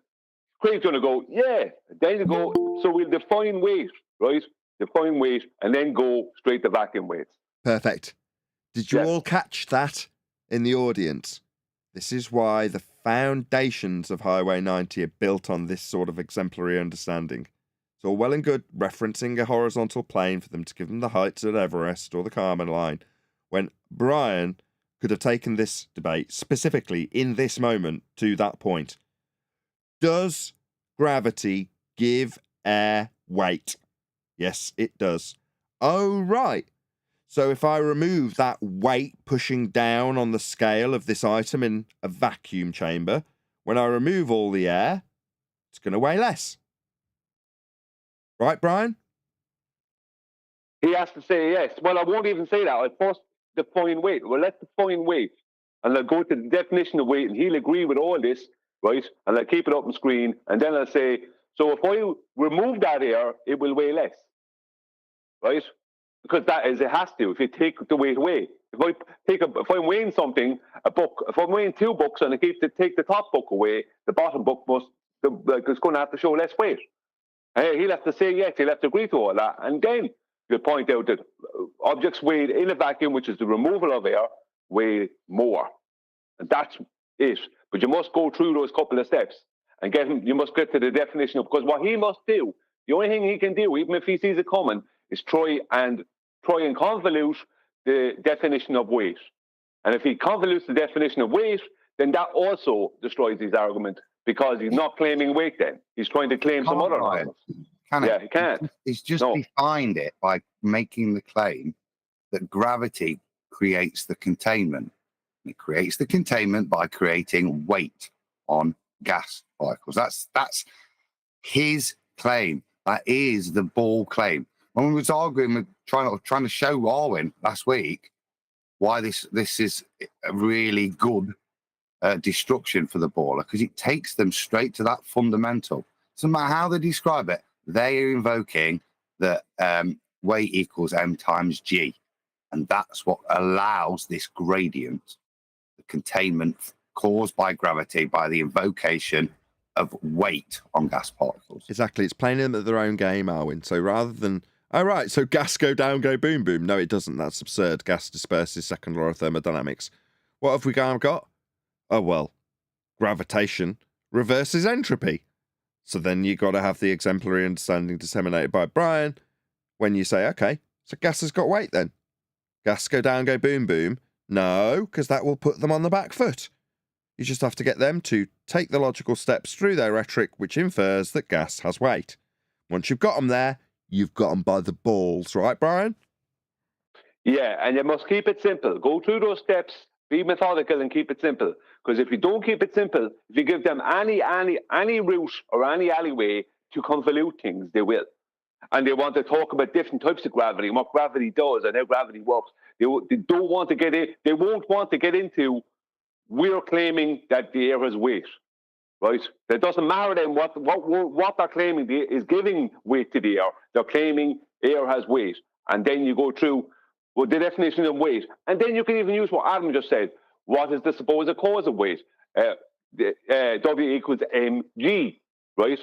Craig's going to go, yeah. Then you go, so we'll define weight, right? Define weight, and then go straight to vacuum weights. Perfect. Did you all catch that in the audience? This is why the foundations of Highway 90 are built on this sort of exemplary understanding. It's all well and good referencing a horizontal plane for them to give them the heights at Everest or the Kármán line. when Brian could have taken this debate specifically in this moment to that point. Does gravity give air weight? Yes, it does. Oh, right. So if I remove that weight pushing down on the scale of this item in a vacuum chamber, when I remove all the air, it's going to weigh less. Right, Brian? He has to say yes. Well, I won't even say that. I'll first define weight. Well, let's define weight. And I'll go to the definition of weight, and he'll agree with all this, right? And I'll keep it up on screen. And then I'll say, so if I remove that air, it will weigh less, right? Because that is, it has to, if you take the weight away. If I'm weighing something, a book, if I'm weighing 2 books and I take the top book away, the bottom book it's going to have to show less weight. And he'll have to say yes, he'll have to agree to all that. And then you'll point out that objects weighed in a vacuum, which is the removal of air, weigh more. And that's it. But you must go through those couple of steps and you must get to the definition of, because what he must do, the only thing he can do, even if he sees it coming, is try and convolute the definition of weight. And if he convolutes the definition of weight, then that also destroys his argument, because he's not claiming weight then. He's trying to claim some other numbers. Yeah, he can't. He's just defined it by making the claim that gravity creates the containment. It creates the containment by creating weight on gas particles. That's his claim. That is the ball claim. When we was arguing with trying to show Arwin last week why this is a really good destruction for the baller, because it takes them straight to that fundamental. So no matter how they describe it, they are invoking that weight equals m times g, and that's what allows this gradient, the containment caused by gravity, by the invocation of weight on gas particles. Exactly. It's playing them at their own game, Arwin. So rather than, oh, right, so gas go down, go boom, boom. No, it doesn't. That's absurd. Gas disperses, second law of thermodynamics. What have we got? Oh, well, gravitation reverses entropy. So then you got to have the exemplary understanding disseminated by Brian when you say, okay, so gas has got weight then. Gas go down, go boom, boom. No, because that will put them on the back foot. You just have to get them to take the logical steps through their rhetoric, which infers that gas has weight. Once you've got them there, you've got them by the balls, right, Brian? Yeah, and you must keep it simple. Go through those steps, be methodical, and keep it simple. Because if you don't keep it simple, if you give them any route or any alleyway to convolute things, they will. And they want to talk about different types of gravity and what gravity does and how gravity works. They don't want to get in. They won't want to get into, we're claiming that the air has weight, right? It doesn't matter then what they're claiming is giving weight to the air. They're claiming air has weight. And then you go through the definition of weight. And then you can even use what Adam just said. What is the supposed cause of weight? W equals mg, right?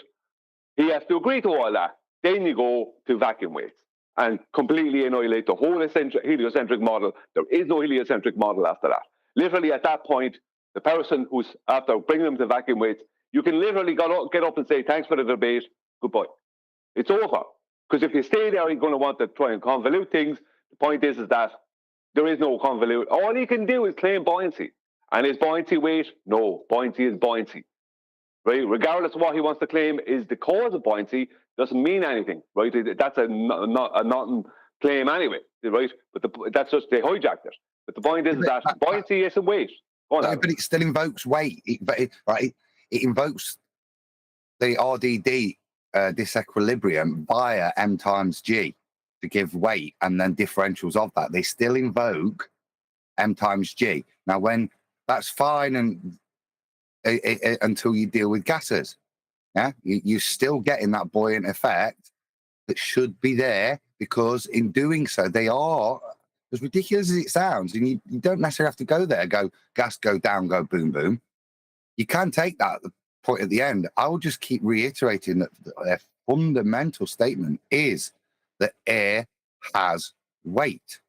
He has to agree to all that. Then you go to vacuum weights and completely annihilate the whole heliocentric model. There is no heliocentric model after that. Literally at that point, the person who's after bringing them to vacuum weights, you can literally get up and say, thanks for the debate, goodbye. It's over. Because if you stay there, you're going to want to try and convolute things. The point is that there is no convolute. All he can do is claim buoyancy. And is buoyancy weight? No, buoyancy is buoyancy. Right? Regardless of what he wants to claim is the cause of buoyancy, doesn't mean anything, right? That's a nothing claim anyway, right? But that's just, they hijacked it. But the point is that buoyancy isn't weight. But it still invokes weight. It invokes the RDD disequilibrium via m times g to give weight, and then differentials of that. They still invoke m times g. Now, when that's fine and until you deal with gases, yeah, you're still getting that buoyant effect that should be there, because in doing so, they are, as ridiculous as it sounds, and you don't necessarily have to go there, go gas, go down, go boom, boom. You can take that point at the end. I will just keep reiterating that their fundamental statement is that air has weight.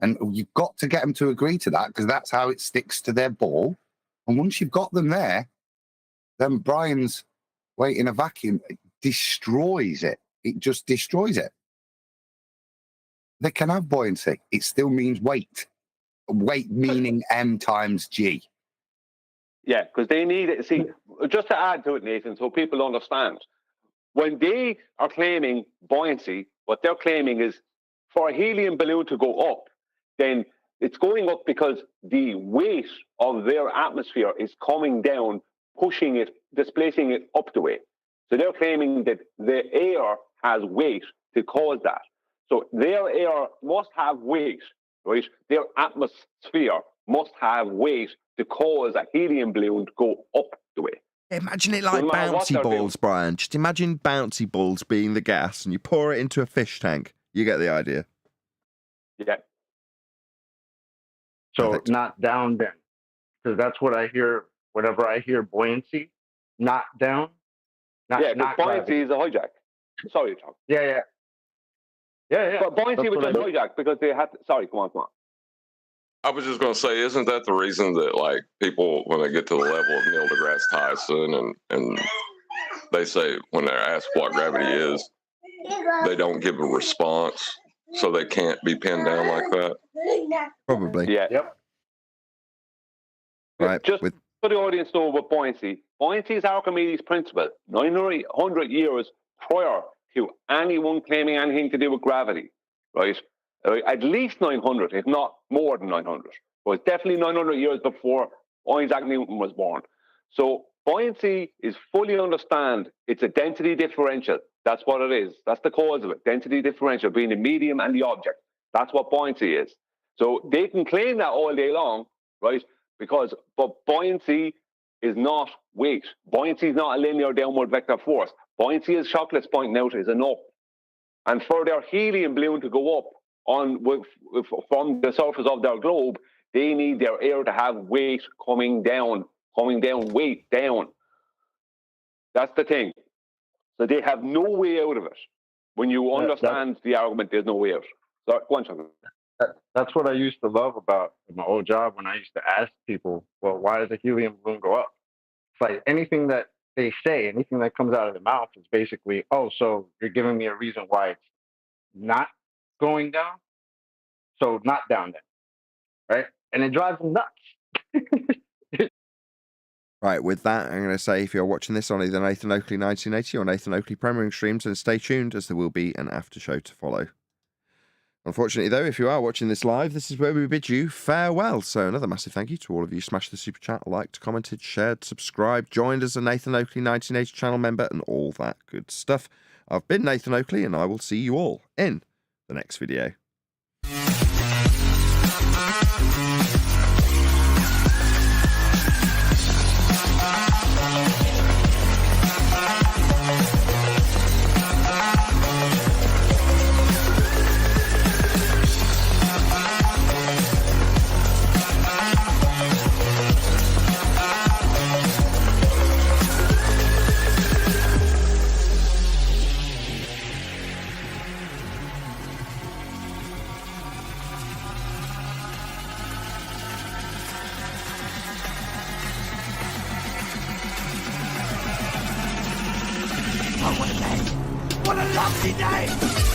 And you've got to get them to agree to that, because that's how it sticks to their ball. And once you've got them there, then Brian's weight in a vacuum destroys it. It just destroys it. They can have buoyancy. It still means weight. weight meaning m times g. Yeah, because they need it. See, just to add to it, Nathan, so people understand, when they are claiming buoyancy, what they're claiming is for a helium balloon to go up, then it's going up because the weight of their atmosphere is coming down, pushing it, displacing it up the way. So they're claiming that the air has weight to cause that. So their air must have weight, right? Their atmosphere must have weight to cause a helium balloon to go up the way. Imagine it like bouncy balls, Brian. Just imagine bouncy balls being the gas, and you pour it into a fish tank. You get the idea. Yeah. So Perfect. not down then, because that's what I hear whenever I hear buoyancy. Not down. Not buoyancy is a hijack. Sorry, Tom. Yeah. But buoyancy was just hijack because they had. Sorry, come on. I was just going to say, isn't that the reason that, like, people, when they get to the level of Neil deGrasse Tyson and they say, when they're asked what gravity is, they don't give a response, so they can't be pinned down like that? Probably. Yeah. Yep. Right. Just so the audience know about buoyancy. Buoyancy is Archimedes' principle, 900 years prior to anyone claiming anything to do with gravity, right? At least 900, if not more than 900. But it's definitely 900 years before Isaac Newton was born. So buoyancy is fully understand. It's a density differential. That's what it is. That's the cause of it. Density differential between the medium and the object. That's what buoyancy is. So they can claim that all day long, right? But buoyancy is not weight. Buoyancy is not a linear downward vector force. Buoyancy, as Chocolate's pointing out, is an up. And for their helium balloon to go up from the surface of their globe, they need their air to have weight coming down, weight down. That's the thing. So they have no way out of it. When you understand the argument, there's no way out. So, go on, Chocolate. That's what I used to love about my old job when I used to ask people, well, why does a helium balloon go up? It's like anything that they say, anything that comes out of their mouth is basically, oh, so you're giving me a reason why it's not going down? So not down then, right? And it drives them nuts. Right, with that, I'm going to say if you're watching this on either Nathan Oakley 1980 or Nathan Oakley Premiering streams, then stay tuned as there will be an after show to follow. Unfortunately, though, if you are watching this live, this is where we bid you farewell. So another massive thank you to all of you. Smashed the super chat, liked, commented, shared, subscribed, joined as a Nathan Oakley 1980 channel member, and all that good stuff. I've been Nathan Oakley, and I will see you all in the next video. What a lovely day!